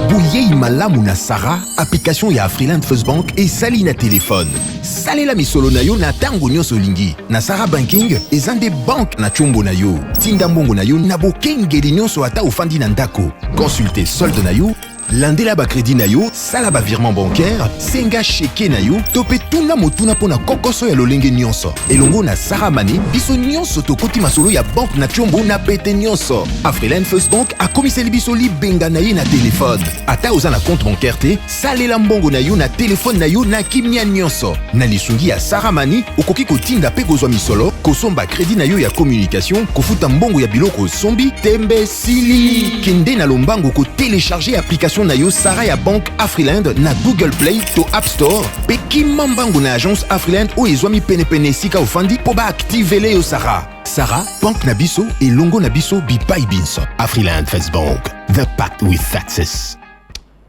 Bouyei malamu na Sarah, application ya Afriland First Bank et sali na téléphone. Salela misolo na yo na tango nyonso lingi. Na Sarah Banking, ezande bank na chombo na yo. Tinda mbongo na yo na bokengeli nyonso ata ofandi na ndako. Consultez solde na yo, landela ba crédit na yo, sala ba virement bancaire, senga cheke na yo, tope tuna motuna pona kokoso ya lolenge nyonso. Elongo na Sarah Money, biso nyonso tokoti masolo ya bank na chombo na pete nyonso. Afriland First Bank a komiseli biso libenga na ye na téléphone. Ata oza na compte bancaire te, salela mbongo na yo na téléphone na yo na kimia nyonso. Na lisungi ya Sarah Money, okoki kotinda pe kozwa misolo, kosomba crédit na yo ya communication, kofuta mbongo ya biloko sombi, tembe sili. Kende na lombango ko télécharger application na yo Sarah ya Bank Afriland na Google Play to App Store. Pe kimambango na agence Afriland o ezwami pene sika ofandi po ba activele yo Sarah. Sarah, Bank na biso et longo na biso bipai binso. Afriland First Bank, the pact with success.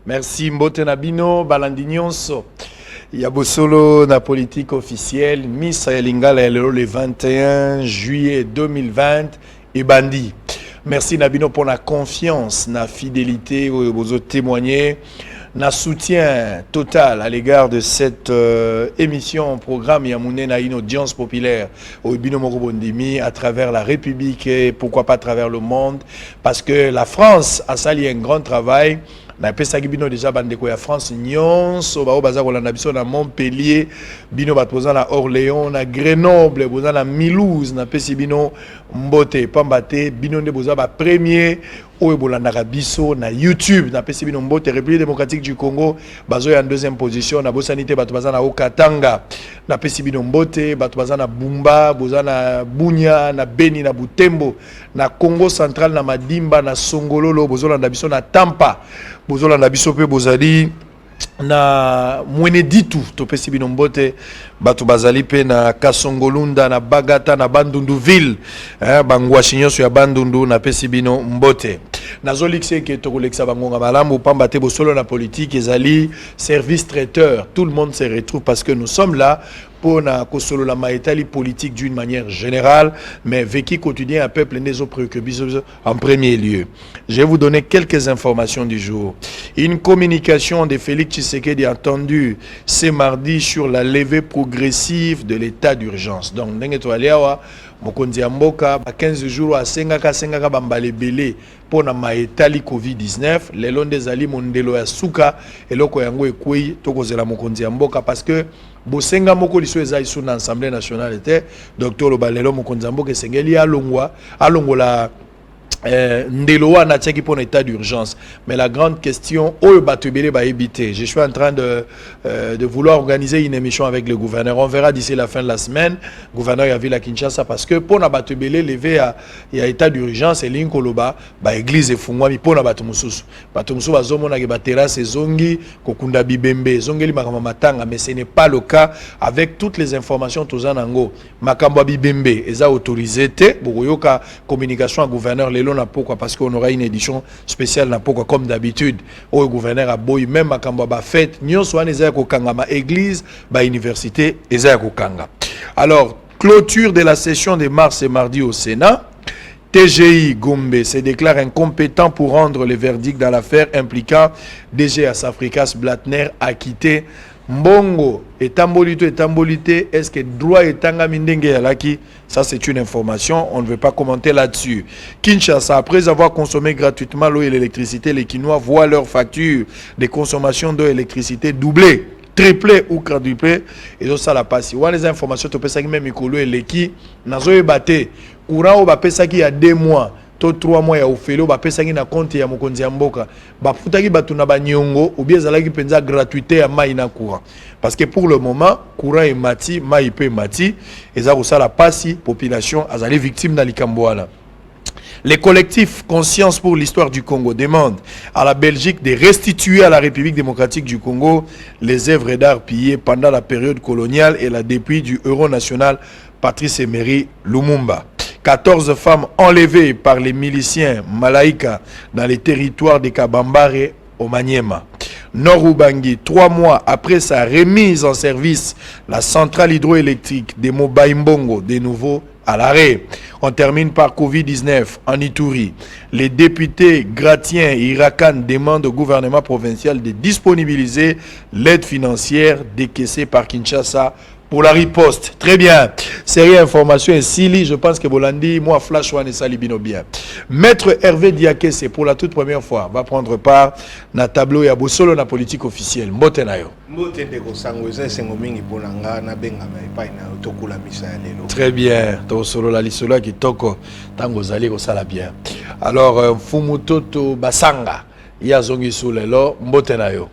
Merci Mbote Nabino, Balandignonso. Yabosolo na politique officielle, Miss Lingala le 21 juillet 2020 et Bandi. Merci Nabino pour la confiance, la fidélité, vous avez témoigné, na soutien total à l'égard de cette émission, programme Yamouné na une audience populaire au Bino Morobondimi à travers la République et pourquoi pas à travers le monde, parce que la France a sali un grand travail. Na pesa bino déjà bandeko ya France nyonso ba baza kolanda biso na Montpellier, bino batpoza na Orléans, na Grenoble, boza na Mulhouse, na pesi bino mbote pambate bino nde boza ba premier oyo bolanda biso na YouTube, na pesi bino mbote. République démocratique du Congo bazo en deuxième position, na bosanité bato baza na Okatanga, na pesi bino mbote bato baza na Bumba, boza na Bunya, na Beni, na Butembo, na Congo central, na Madimba, na Songololo, bozo landa biso na Tampa, bozola na biso pe bozali na mwene ditu topesi bino mbote bato bazali pe na Kasongolunda, na Bagata, na Bandundu ville, bangwashi nyonso ya Bandundu na pesi bino mbote. Nazolikse ke tokoleksa bangonga malamu pamba te bosolo na politique ezali service traiteur. Tout le monde se retrouve parce que nous sommes là pour na kosolo la maïtali politique d'une manière générale, mais vécu quotidien un peuple n'est préoccupé en premier lieu. Je vais vous donner quelques informations du jour. Une communication de Félix Tshisekedi attendue ce mardi sur la levée progressive de l'état d'urgence. Donc, ndenge to aliawa mokonzi ya mboka ba 15 jours a sengaka bambale belé pour na maïtali COVID-19, lelo ndezali mondelo ya suka eloko yango ekwei tokozela mokonzi ya mboka parce que bosenga moko liso eza isu na Assemblée nationale était Dr Lobalelo mokonzi ya mboka esengeli alongola ndelo wana tiaki pour un état d'urgence. Mais la grande question, oyo batubele ba éviter. Je suis en train de vouloir organiser une émission avec le gouverneur. On verra d'ici la fin de la semaine. Gouverneur ya ville à Kinshasa parce que pour na batubele lever à état d'urgence et linkoloba ba église efungwami pour na batumususu. Batumususu bazomona ke ba terrasse zongi kokunda bibembe zongeli makamba matanga, mais ce n'est pas le cas avec toutes les informations tozanango. Makambo bibembe eza autorisé te bokoyoka communication à gouverneur lelo na pourquoi parce qu'on aura une édition spéciale na pourquoi comme d'habitude au gouverneur a boy même makambo ba fête nyonso wana eza ko kanga ma église ba université eza ko kanga. Alors clôture de la session de mars et mardi au Sénat. TGI Gombe se déclare incompétent pour rendre le verdict dans l'affaire impliquant DGS Africas Blattner acquitté. Mbongo etambolité, est-ce que droit etanga mindenge yalaki? Ça c'est une information, on ne veut pas commenter là-dessus. Kinshasa, après avoir consommé gratuitement l'eau et l'électricité, les Kinois voient leur facture de consommation d'eau et d'électricité doubler, tripler ou quadrupler. Et donc ça la passe. Ou les informations, tu peux savoir même Mikolo et l'équipe, nazo ebate, courant au bapesaki il y a 2 mois. To 3 mois ya ofelo ba pesaki na compte ya mokonzi ya mboka ba futaki batu na banyongo ou bien zalaki penza gratuité ya mai na courant parce que pour le moment courant est mati mai pe mati eza ko sala pasi population azali victime na likambo wana. Les collectifs Conscience pour l'histoire du Congo demandent à la Belgique de restituer à la République démocratique du Congo les œuvres d'art pillées pendant la période coloniale et la dépouille du héros national Patrice Emery Lumumba. 14 femmes enlevées par les miliciens Malaika dans les territoires de Kabambare au Maniema. Nord-Ubangi, 3 mois après sa remise en service, la centrale hydroélectrique de Mobaimbongo de nouveau à l'arrêt. On termine par Covid-19 en Ituri. Les députés Gratien et Irakan demandent au gouvernement provincial de disponibiliser l'aide financière décaissée par Kinshasa pour la riposte. Très bien. Série information ici, je pense que Bolandi, moi, Flash One et Salibino bien. Maître Hervé Diaké, c'est pour la toute première fois, va prendre part dans le tableau et à Bossolo, la politique officielle. Mbotenayo. Très bien. Tosolo la lisolo qui toko, tango zali ko sala bien. Alors, Fumutoto Basanga, Yazongi Soulelo, Mbotenayo.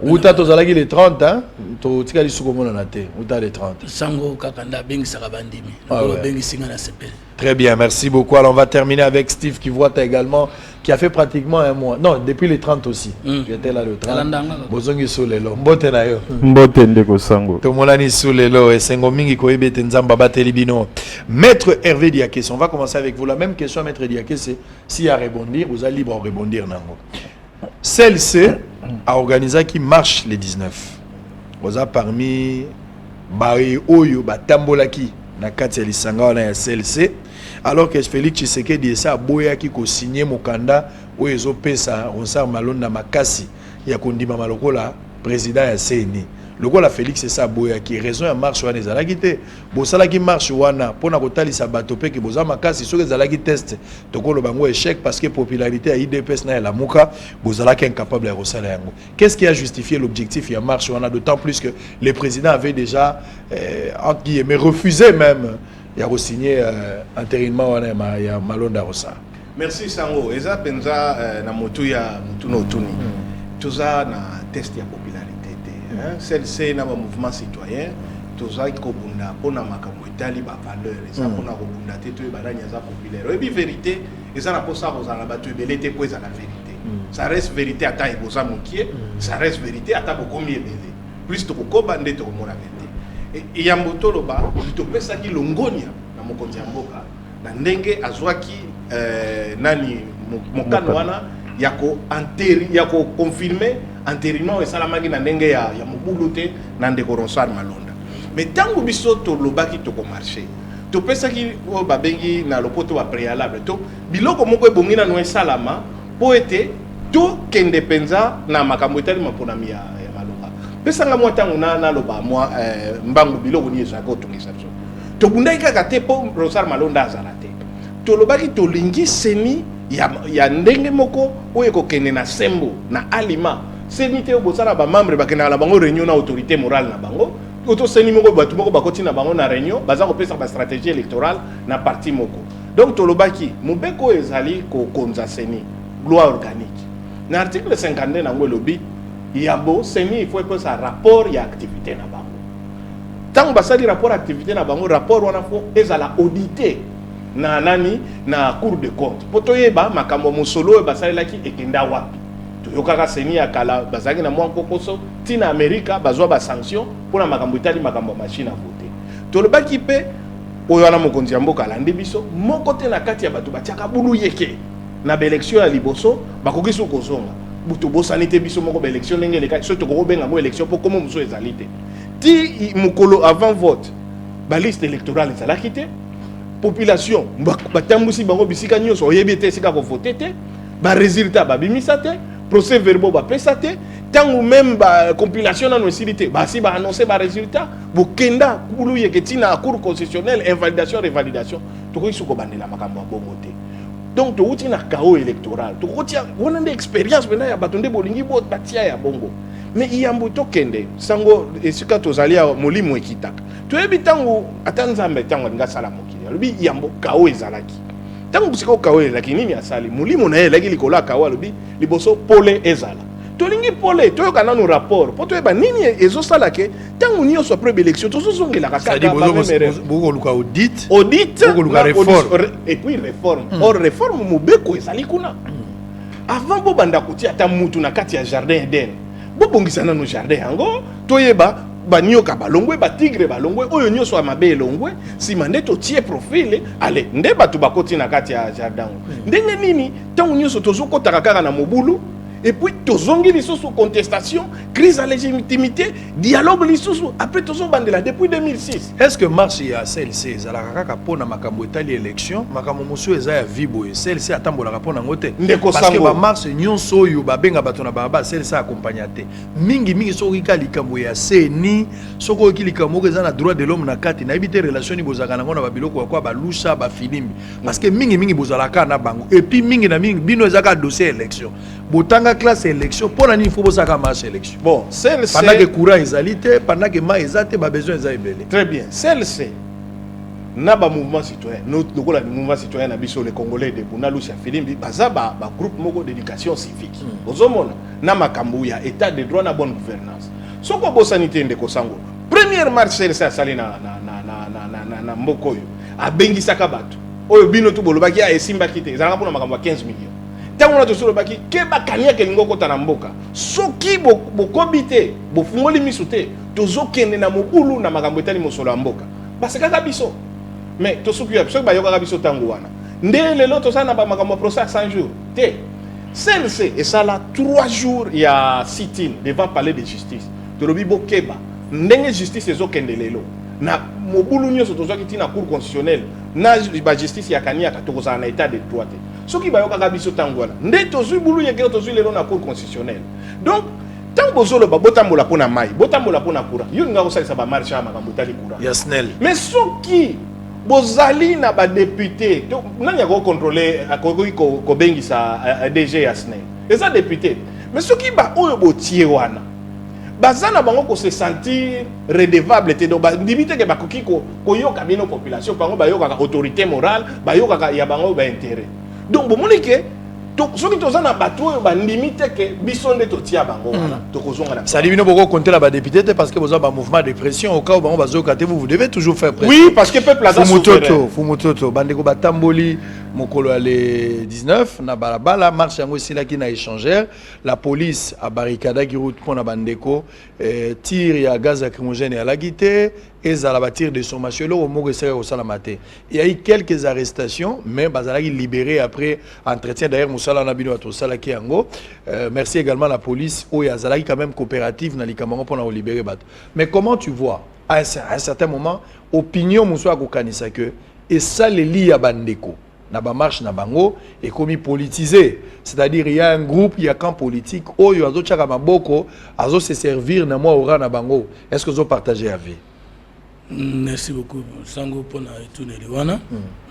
Uta tozalaki les 30 hein to tikali sukomona na te uta les 30 sango kakanda bengi sakabandimi bengi singa na sepel. Très bien, merci beaucoup. Alors on va terminer avec Steve qui voit également qui a fait pratiquement un mois. Non, depuis les 30 aussi. J'étais là le 30. Bozongi solelo. Mbote na yo. Mbote ndeko sango. To molani solelo et sengo mingi ko ebete nzamba bateli bino. Maître Hervé Diaké, on va commencer avec vous la même question maître Diaké, c'est si à rebondir, vous êtes libre à rebondir nango. Celle-ci a organisé qui marche les 19. Vous avez parmi Barry Oyo, Batambolaki, na kati ya lisanga na ya celle-ci. Alors que Félix Tshisekedi esa boya ki ko signer mokanda o ezo pesa on sa malonda makasi ya kondima malokola président ya CNI. Lokola Félix esa boya ki raison ya marche wana ezalaki te. Bosala ki marche wana pona kotalisa bato pe ki boza makasi soki ezalaki test tokolo bango échec parce que popularité à IDPS na la muka bozala ki incapable ya kosala yango. Qu'est-ce qui a justifié l'objectif ya marche wana d'autant plus que le président avait déjà entre guillemets refusé même ya signer intérimaire wana ya Malonda Rosa. Merci Sango. Eza penza na motu ya mutuno tuni. Toza na test ya popularité. Celle-ci na mouvement citoyen toza ko bunda pona makambo etali ba valeur eza pona ko bunda te to ebadanya za populaire et puis vérité eza na posa ko za na batu ebele te po eza la vérité ça reste vérité ata eboza mokie ça reste vérité ata bokomi ebele plus to ko bande to mona vérité et yamboto loba to pesa ki longonia na mokonzi ya mboka na ndenge azwaki nani mokano wana yako anteri yako confirmer antérieurement et salamaki na ndenge ya mobulu te na ndeko Ronsard Malonda mais tango biso to lobaki to ko marché to pesaki o babengi na lopoto wa préalable to biloko moko ebongi na no salama po ete to kende penza na makambo etali maponami ya maloba pesanga mwa tango na loba mwa mbangu biloko ni ezako tungisa biso to bundai kaka te po Ronsard Malonda azala te to lobaki to lingi seni ya ndenge moko oyo kokende na sembo na alima senité au bosala ba membre bakena la bango réunion na autorité morale na bango auto seni moko batu moko bakoti na bango na réunion baza ko pesa ba stratégie électorale na parti moko donc tolobaki mubeko ezali ko konza seni loi organique na article 52 na ngolobi yabo seni il faut que ça rapport ya activité na bango tant basali rapport activité na bango rapport wana fo ezala audité na nani na cour de compte poto yeba makambo musolo basalaki ekenda wapi yokaka seni ya kala bazaki na mwa kokoso tina Amerika bazwa ba sanction pour na makambo itali makambo machine à voter tolobaki pe oyo wana mokonzi ya mboka lande biso moko te na kati ya bato batiaka bulu yeke na élection ya liboso bakoki so kozonga buto bosani te biso moko ba élection ndenge leka so toko benga mo élection po komo muso ezali te ti mukolo avant vote ba liste électorale ezalaki te population batambusi bango bisika nyonso oyebi te sika ko voter te ba résultat ba bimisa te procès verbaux ba pesate tangu même ba compilation na nosilité ba si ba annoncer ba résultat bo kenda kulu yeketina cour constitutionnelle invalidation revalidation to ko isuko bandela makambo bongo te donc to uti na chaos électoral to ko tia wona nde expérience bena ya batonde bolingi bo batia ya bongo mais iyambo to kende sango esika to zalia molimo ekitaka to ebi tangu atanzambe tangu nga sala mokili lobi iyambo chaos ezalaki tangu busiko kawe lakini nini asali mulimo na yele likolo akawa lobi liboso pole ezala tolingi pole to kana no rapport poto eba nini ezosala ke tangu nyonso après élection to zongela kaka boko luka audit boko luka réforme et puis réforme or réforme mobeko ezali kuna avant bo banda kutia ta mutu na kati ya jardin Eden bo bongisa na no jardin yango to yeba banyoka balongwe ba tigre balongwe oyo nyonso amabe elongwe sima nde to tie profile ale nde batu bakoti na kati ya jardin ndenge nini tangu nyonso tozokota kaka na mobulu et puis tozongi li sous contestation, crise à légitimité, dialogue li sous après tozon bandela depuis 2006. Est-ce que marche ya CLC za la kaka pona makambo etali élection, makambo musu eza ya vibo CLC atambola kapona ngote parce que ba marche nyonso yo ba benga bato na baba CLC accompagnaté. Mingi soki ka likambo ya CENI, soko ki likambo eza na droit de l'homme na kati na ibite relation ni bozaka na ngona ba biloko kwa ba lusha ba filimbi parce que mingi bozalaka na bango et puis mingi na mingi bino ezaka dossier élection. Botanga classe élection pour la faut bosaka marche élection. Bon, CLC pendant que courant ezalité, pendant que ma ezate ba besoin eza ebele. Très bien. CLC na ba mouvement citoyen, nous le mouvement citoyen na biso les Congolais de Bunalusia Filimbi baza ba groupe moko d'éducation civique. Ozomona na makambo ya état de droit na bonne gouvernance. Soko bo sanité ndeko sango. Première marche CLC asali na mbokoyo. Abengisaka bato. Oyo bino tu bolobaki a esimba kite. Ezalaka pona makambo 15 millions. Tango na tosolo baki keba kania ke lingo kota na mboka soki bokobite bofungoli misute tozokende na mobulu na makambo etali mosolo ya mboka parce kaka biso mais tosuki ya biso bayoka biso tango wana nde lelo tosana ba makambo procès 100 jours te CLC et ça là 3 jours ya sit-in devant palais de justice tolobi bokeba ndenge justice ezokende lelo na mobulu nyonso tozwaki tina cour constitutionnelle na ba justice ya kaniaka tokozala na état de droit te soki bayoka biso tango wana nde tozwi bulu yeke tozwi lelo na cour constitutionnelle donc tant bozolo ba botambola pona mai botambola pona courant yo nga kosalisa ba marche ya makambo tali courant Yasnel mais soki bozali na ba député nani ya ko contrôler akoki ko bengisa DG Yasnel eza député mais soki ba oyo botie wana bazana bango ko se sentir redevable te donc ba limite ke bakoki ko yoka bino population bango ba yoka autorité morale ba yoka ya bango ba intérêt donc bomoni ke donc soki tozana bato oyo ba limite ke biso nde totia bango wana tokozonga na ça dit bino boko compter la ba député parce que vous avez un mouvement de pression au cas où bango bazoka te vous devez toujours faire pression. Oui parce que peuple a Fumutoto bandeko batamboli mokolo ale 19 na balabala marche yango sila ki na échangeur la police a barricade ki route pona bandeko tir ya gaz lacrymogène à la guité et za la tir de sommation au moko sera au salamate. Il y a eu quelques arrestations mais bazalaki libéré après entretien d'ailleurs musala na bino to sala ki yango merci également à la police o ya zalaki quand même coopérative na likambo pona o libérer bato. Mais comment tu vois à un certain moment opinion muso akokanisa que et ça les lie à bandeko na ba marche na bango et comme politisé, c'est-à-dire il y a un groupe, il y a camp politique oyo azo chaka maboko azo se servir na moi ora na bango. Est-ce que vous partagez avis? Merci beaucoup sango pona etune liwana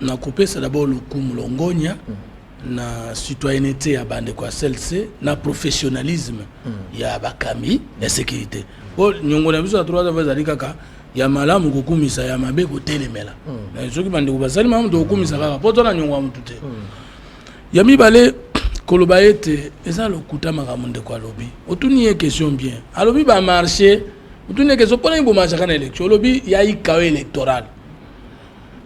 na couper ça d'abord le coup mulongonya na citoyenneté ya bande kwa CLC na professionnalisme ya bakami ya sécurité bo nyongo na biso 3 ans ezali kaka ya malamu kokumisa ya mabe kotelemela na soki bande ko basali mamu to kokumisa kaka poto na nyongo amutu te ya mibale koloba ete eza lokuta makamunde kwa lobi otuni question bien alobi ba marché otuni question pona imbo marché kana élection lobi ya ikawe électoral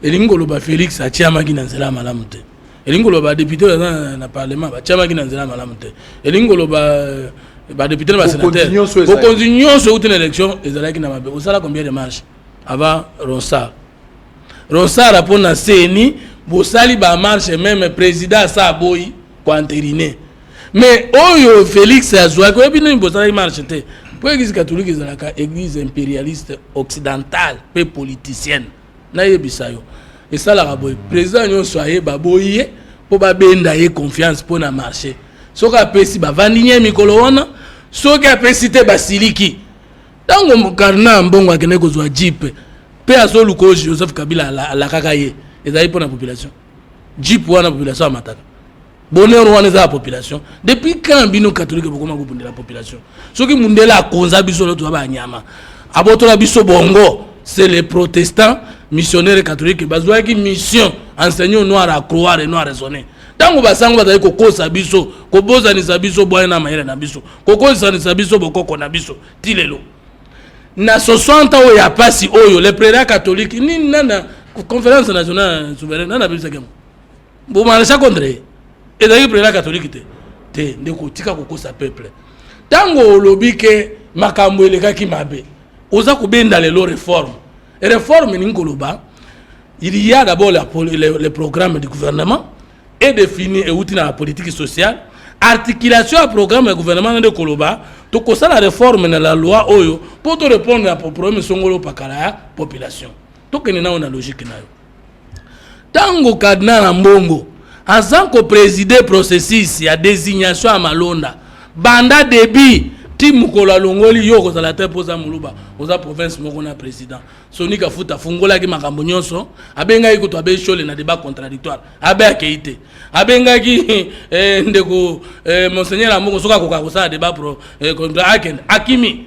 elingo loba Félix atiama ki na nzela malamu te elingo loba député na parlement ba atiama ki na nzela malamu te elingo loba ba député ba sénateur ko continuons sur une élection ezalaki na mabe osala combien de marches avant Ronsard répond na CENI bosali ba marche même président sa boy ko entériné mais oyo Félix azwa ko bino bosali marche te pour église catholique ezalaka église impérialiste occidentale pe politicienne na yebisayo et ça la boy président nyonso ayeba boye po ba benda ye confiance pour na marché soka pesi ba vandinye mikolo wana soka pesi te basiliki tango mukarna mbongo akene kozwa jeep pe azoluko Joseph Kabila la kakaye ezali pour la population jeep wana population amataka bonheur wana za population depuis quand bino catholique bokoma kubundela la population soki mundela konza biso loto ba nyama abotola biso bongo c'est les protestants missionnaires catholiques bazwa ki mission enseignant noir à croire et noir à raisonner tango basango bazali kokosa biso kobozanisa biso boye na mayele na biso kokozanisa biso bokoko na biso tilelo na 60 ans ya pasi oyo le prélats catholique ni nana conférence nationale souveraine nana bisa kemo bo marcha contre ezali prélats catholique te ndeko tika kokosa peuple tango lobike makambo elekaki mabe oza kubenda lelo réforme ni ngoloba il y a d'abord les programmes du gouvernement et défini et outil dans la politique sociale articulation à programme du gouvernement de Koloba, to kosa la réforme dans la loi oyo pour te répondre à problème songolo pakala population. To kenena on a logique na yo. Tango kadna na mbongo, azan ko présider processus ya désignation à Malonda. Banda débit ti mukola longoli yo ko la te posa muluba, oza province moko na président. Sonika futa fungola ki makambo nyonso, abenga iko to abe chole na débat contradictoire. Abe akeite. Abenga ki ndeko monseigneur amoko soka ko sa débat pro contre akimi.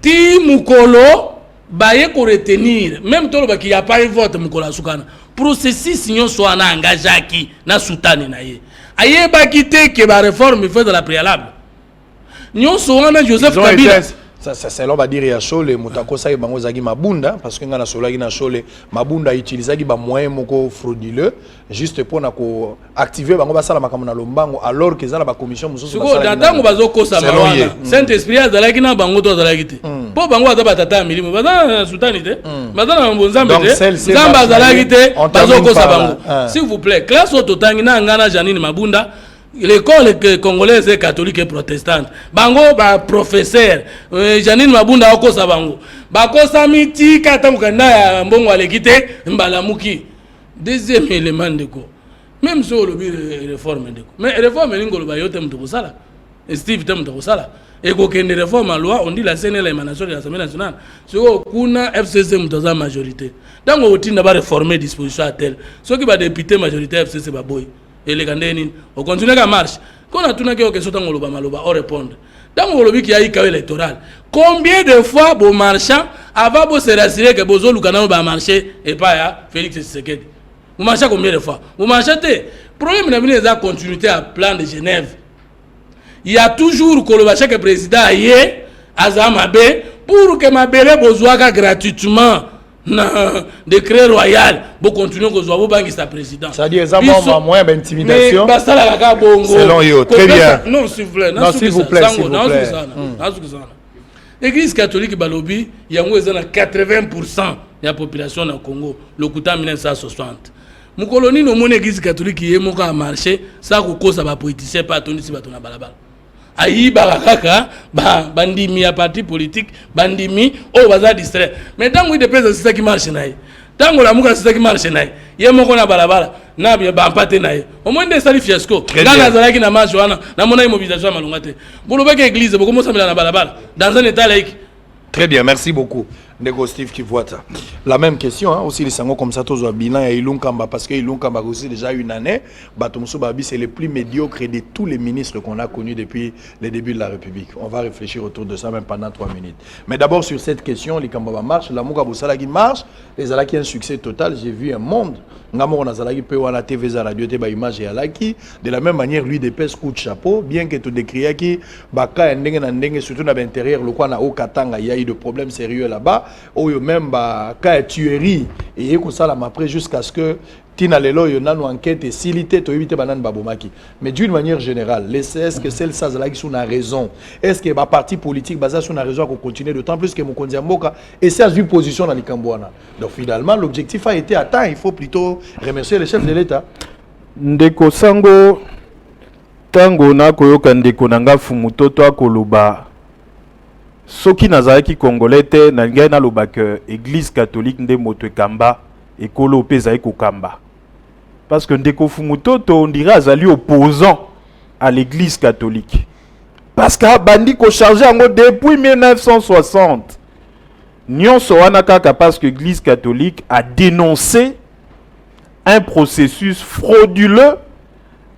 Ti mukolo baye ko retenir, même tolo ba ki ya pas vote mukola sukana. Processus nyonso ana engagé na soutane na ye. Aye ba kite ke ba réforme fait de la préalable. Nyonso wana Joseph Kabila c'est là on va dire ya Chole mutako sa bango zaki mabunda parce que ngana solaki na Chole mabunda utilisaki ba moyen moko frauduleux juste pour na ko activer bango basala makambo na lombango alors que za na ba commission mususu basala. Siko datango bazokosa mawana. Saint-Esprit azalaki na bango to azalaki te. Po bango ata batata milimo bazana sultani te. Bazana mbonzambe te. Zamba azalaki te bazokosa bango. S'il vous plaît, classe ototangi na ngana Janine Mabunda. L'école congolaise est catholique et protestante. Bango ba professeur Janine Mabunda okosa bango. Bakosa miti katango kanda ya mbongo alekite mbalamuki. Deuxième élément de ko. Même si on le réforme de ko. Mais réforme n'ingolo ba yote mtu kusala. Steve tem mtu kusala. Et ko kende réforme à loi on dit la CNL l'émanation de l'Assemblée nationale. Siko kuna FCC mtoza majorité. Dango otinda ba réformer disposition à tel. Ceux qui ba député majorité FCC ba boy. Et les Gandénines, on continue la marche. Quand on a tout n'a qu'à question de maloba, on répond. Dans le lobby qui a eu le électoral, combien de fois vos marchands avant de se rassurer que Bozo Lucana va marcher et pas à Félix Tshisekedi? Vous marchez combien de fois? Vous marchez. Le problème de la continuité à plan de Genève. Il y a toujours que le président aille à Zamabe pour que Mabele Bozoaga gratuitement. Non, décret royal, pour continuer que Zouabou Bangi sa président. C'est-à-dire, ils ont moins d'intimidation. Mais ça la bongo. Selon eux, très bien. Non, s'il vous plaît. Non, s'il vous plaît, s'il vous plaît. L'église catholique Balobi, il y a 80% de la population dans le Congo, le coup en 1960. Mon colonie, nous avons l'église catholique qui est à marcher, ça va politicien, pas Tony Sibatona Balabal. Aïe barakaka bandimi ya parti politique bandimi o baza distrait mais tango il dépend de ça qui marche naï tango la muka c'est qui marche naï ye moko na balabala na ba mpate naï au moins des salif fiasco là nazala ki na marche wana na mona immobilisation malonga te boloba ke église boko mosa na balabala dans un état laïque. Très bien, merci beaucoup. Nego Steve qui voit ça. La même question, hein, aussi les sango comme ça, tous bilan et Ilunkamba, parce que Ilunkamba aussi déjà une année, Batomso Babi, c'est le plus médiocre de tous les ministres qu'on a connus depuis le début de la République. On va réfléchir autour de ça même pendant 3 minutes. Mais d'abord sur cette question, les Kambaba marche, la Mouka Boussala qui marche, les Alaki un succès total, j'ai vu un monde. Ngamor Nazalaki peut voir la TV, la radio, la image et Alaki. De la même manière, lui dépêche coup de chapeau, bien que tu décris qui, Baka et surtout dans l'intérieur, le quoi na Okatanga, il y a eu de problèmes sérieux là-bas. Ou même cas tuerie et comme ça après jusqu'à ce que tina lelo yo nanu enquête et silité to éviter banan babomaki. Mais d'une manière générale, est-ce que celle ça là qui sont a raison? Est-ce que ba parti politique basé sur une raison qu'on continue d'autant plus que Mokonzi Mboka et ça une position dans les Kambouana. Donc finalement l'objectif a été atteint, il faut plutôt remercier le chef de l'État. Ndeko sango tango na koyoka ndeko nanga fumutoto akoloba soki nazalaki congolais te na ngai naloba que église catholique nde moto ekamba ekolo mpe ezali kokamba parce que ndeko fumutoto on dirait azali opposant à l'église catholique parce que bandi kocharge yango depuis 1960 nyonso wana kaka parce que l'église catholique a dénoncé un processus frauduleux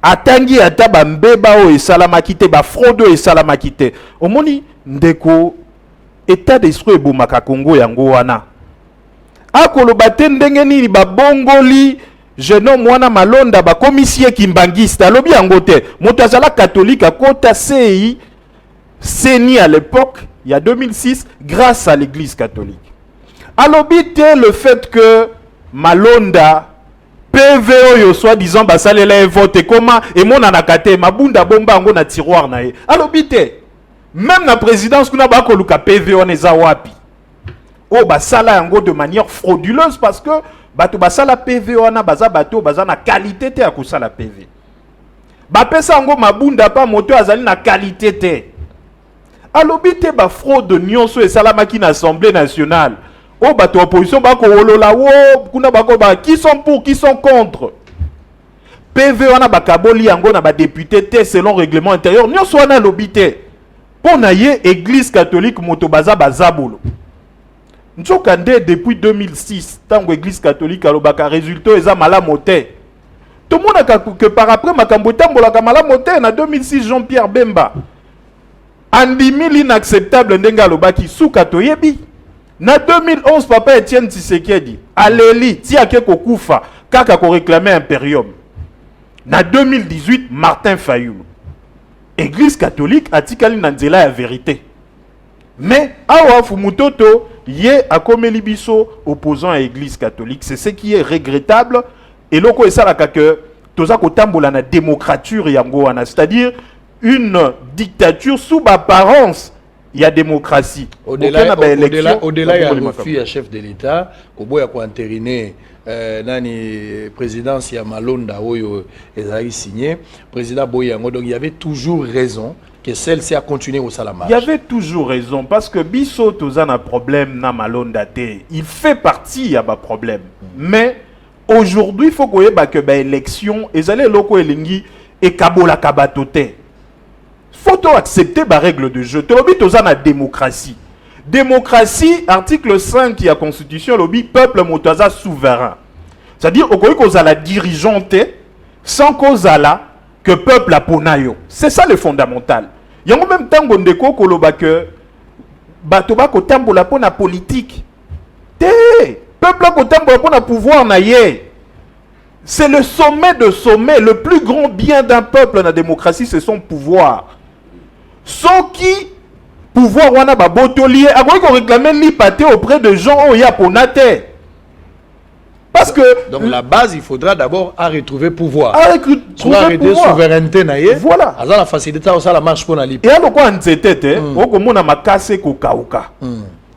atangi ata bambeba o esalamaki te bafraude o esalamaki te omoni ndeko état d'esprit ebomaka Congo yango wana akoloba te ndenge nini babongoli jeune homme wana Malonda bakomisie kimbangiste alobi yango te moto azala catholique akota sei seni à l'époque il y a 2006 grâce à l'église catholique alobi te le fait que Malonda PVO yo soi-disant basalela vote comment et mon anakate mabunda bomba ngo na tiroir na ye alobi te même la présidence qu'on a pas luka PVO neza wapi oh basala yango de manière frauduleuse parce que bato basala PVO na baza bato baza na qualité te ya kusala PV bapesa yango mabunda pa moto azali na qualité te. Alobi te ba fraude nyonso esalamaki na Assemblée nationale. Oh bato opposition bako wolola wo kuna bako ba qui sont pour qui sont contre. PV wana bakaboli yango na ba député te selon règlement intérieur. Nyonso wana alobi te. Pona ye église catholique moto baza bazabolo. Nzokande depuis 2006 tango église catholique alobaka résultat eza malamu te. Tout le monde a que par après makambo tambola malamu te na 2006 Jean-Pierre Bemba. Andimi l'inacceptable ndenga lobaki souka toyebi. Na 2011 papa Etienne Tshisekedi aleli tiake kokufa kaka ko réclamer impérium. Na 2018 Martin Fayulu. Église catholique atikali na nzela ya vérité. Mais awa fumutoto yé akomeli biso opposant à église catholique, c'est ce qui est regrettable et loko esalaka que toza kotambola na démocrature yango wana, c'est-à-dire une dictature sous apparence il y a démocratie. Au-delà il y a refus à chef de l'État, au bout il y a entériné nani présidence ya Malonda oyo ezali signé président Boyango, donc il y avait toujours raison que celle-ci a continué au Salamage. Il y avait toujours raison parce que biso tozana problème na Malonda te, il fait partie ya ba problème. Mais aujourd'hui il faut que ba élection ezali loko elingi et kabola kabatote. Faut accepter la règle de jeu. Tolobi tozana démocratie. Démocratie, article 5 de la Constitution, lobby peuple motaza souverain. C'est-à-dire au la dirigeante sans cause que peuple a ponayo. C'est ça le fondamental. Il y a en même temps gondeko koloba que batoba ko tambola pona politique. Peuple ko tambola pona pouvoir na ye. C'est le sommet de sommet, le plus grand bien d'un peuple dans la démocratie, c'est son pouvoir. Sans qui pouvoir wana ba botolier a ko réclamer l'ipate auprès de gens oya ponate. Parce que donc la base il faudra d'abord à retrouver pouvoir. Retrouver souveraineté naie. Voilà. Aza la facilité ça la marche pour na lipe. Et alors quoi nzetete oko mona makase ko kauka.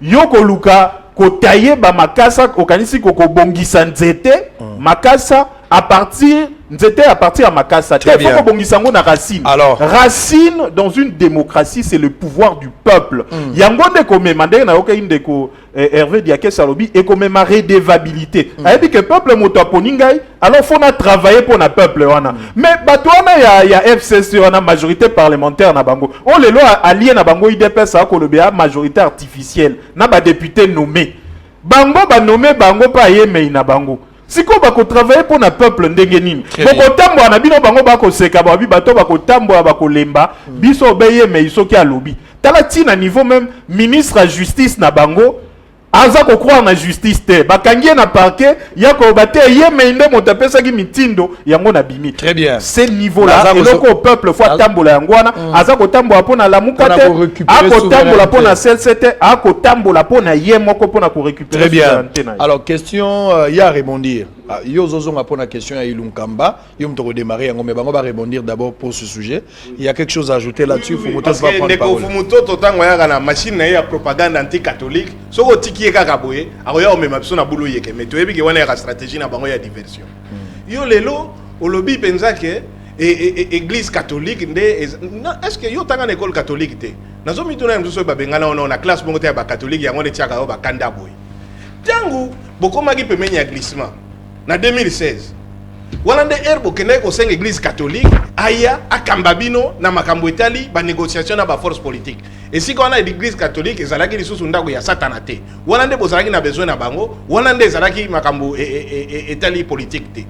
Yoko luka ko tailler ba makasa okanisi ko bongisa nzete makasa à partir à Makassa. Il faut que na racine. Alors, racine dans une démocratie, c'est le pouvoir du peuple. Yango de comme mandé na oka indeko Hervé Diaké Salobi et comme ma redevabilité. A dit que peuple moto poningai, alors faut na travailler pour na peuple wana. Mais batwana ya FCC wana majorité parlementaire na bango. On les lois alliés na bango IDPS a ko le majorité artificielle na ba député nommé. Bango ba nommé bango pa yeme na bango. Si ko bako travailler pour na peuple ndenge nini boko tambo na bino bango bako seka ba bi bato bako tambo bako lemba biso beye me isoki alobi tala tina niveau même ministre à justice na bango aza ko croire na justice te bakangie na parquet yako bate ye me inde motapesa ki mitindo yango na bimi. Très bien. Ce niveau là et loko peuple fois tambola yangwana aza ko tambola pona la mukate ako tambola pona CLCT ako tambola pona ye moko pona ko récupérer. Très bien. Alors question il y a à rebondir. Yo zozo nga pona question ya Ilunkamba, yo mto redémarrer yango mais bango ba rebondir d'abord pour ce sujet. Il y a quelque chose à ajouter là-dessus, faut moto va prendre parole. Fumoto totango ya na machine na ya propagande anti-catholique. Soko tiki kaka boye, akoya o mema biso na bulo yeke mais toyebi ke wana ya stratégie na bango ya diversion. Yo lelo olobi penza ke église catholique nde est-ce que yo tanga na école catholique te? Nazo mituna mzuso ba bengana ona na classe bongo te ya ba catholique yango ne tiaka ba kanda boye. Tangu bokomaki pemenya ya glissement na 2016 wana nde herbo kende ko senga église catholique aya akambabino na makambo etali ba négociation na ba force politique et si ko na église catholique ezalaki lisusu ndako ya satana te wana nde bozalaki na besoin na bango wana nde ezalaki makambo etali politique te.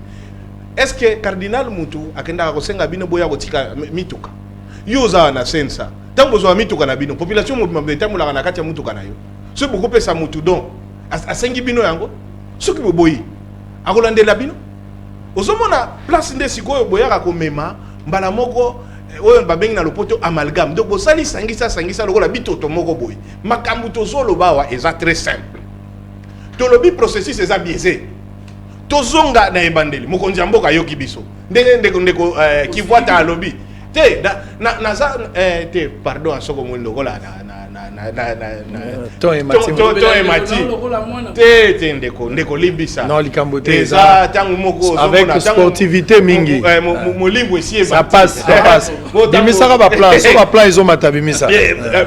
Est-ce que cardinal mutu akenda ko senga bino boya kotika mituka yo za na sensa tango zo mituka na bino population mo bimabetamu na kati ya mutuka na yo so beaucoup pesa mutu don asengi bino yango soki boboyi akolande la bino ozomona place nde sikoyo boyaka komema mbala moko oyo babengi na lopoto amalgame donc bosali sangisa lokola bitoto moko boy makambu tozolo bawa eza très simple tolobi processus eza biaisé tozonga na ebandeli mokonzi ya mboka yoki biso ndeko kivuata alobi te na te pardon soko mo lokola na Ton et Mati. Te ndeko limbisa. Non, likambote eza tangu moko avec sportivité mingi. Molimbo esi ça passe. Bimisaka ba plan, so ba plan izo mata bimisa.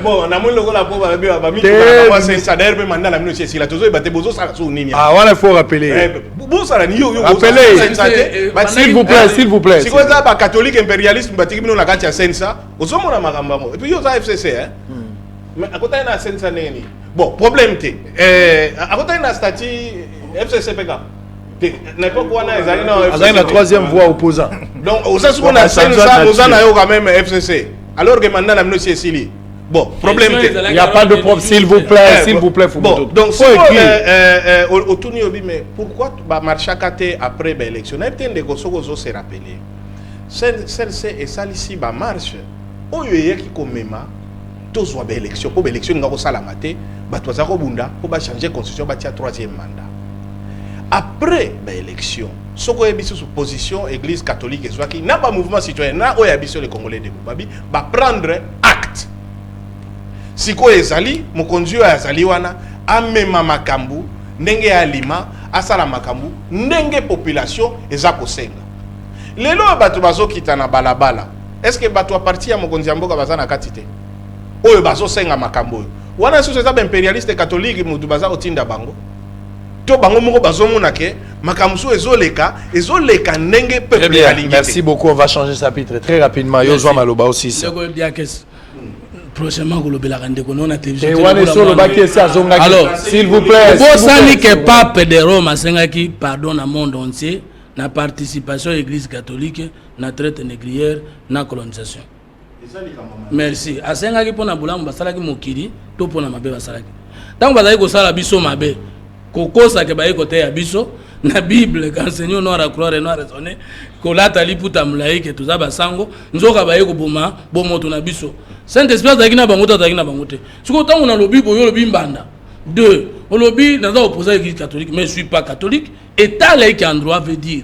Bon, na moni lokola po ba mi ba sensa d'ailleurs pe manda la mino esi la tozo ibate bozo sala so nini. Ah, voilà, il faut rappeler. Bo sala ni yo rappelez. S'il vous plaît. Si quoi ça ba catholique impérialiste batiki bino na kati ya sensa, ozomona makamba mo. Et puis yo za FCC hein. Mais à côté na sensa neni. Bon, problème te. À côté na statut FCC PK. N'importe quoi na ezali na FCC. Azali na troisième voie opposant. Donc aux gens qu'on a sensa, nous en a quand même FCC. Alors que maintenant la mino c'est Sili. Bon, problème te. Il n'y a pas de problème, s'il vous plaît, faut bon, donc si au tourni obi mais pourquoi ba marchakate après ba élection? Na tende ko soko se rappeler. Celle-ci et ça ici ba marche. Oyo yeki komema tozwa ba élection po ba élection ngako sala maté ba toza ko bunda po ba changer constitution ba tia 3e mandat. Après ba élection soko ebiso sous position église catholique ezwaki na ba mouvement citoyen na oyo abiso les congolais de babi ba prendre acte. Siko ezali mokonzi oyo azali wana amema makambu ndenge ya lima asala makambu ndenge population eza kosenga. Lelo bato bazokita na balabala. Est-ce que bato a parti ya mokonzi ya mboka baza na kati te? Oyo bazosenga makambo oyo. Wana soso eza impérialiste catholique mutu baza otinda bango. To bango moko bazomona ke makambo so ezoleka ndenge peuple ya lingité. Merci beaucoup, on va changer de chapitre très rapidement. Yozwa Maloba aussi. Prochainement, alors, s'il vous plaît. Bosani que pape de Rome a sengaki pardon à monde entier, na participation à l'église catholique, na traite négrière, na colonisation. Merci. A sengaki pona bulamu basalaki mokili, to pona mabe basalaki. Tant que bazali ko sala biso mabe, kokosa ke baye kote ya biso, na Bible quand Seigneur noir à croire et noir raisonner, ko lata liputa mlaike tuza basango, nzoka baye ko boma, bomoto na biso. Saint-Esprit azaki na bango tazaki na bango te. Siko tango na lobi boyo lobi mbanda. 2. Au lobby dans opposé à l'église catholique, mais je suis pas catholique. État laïque en droit veut dire.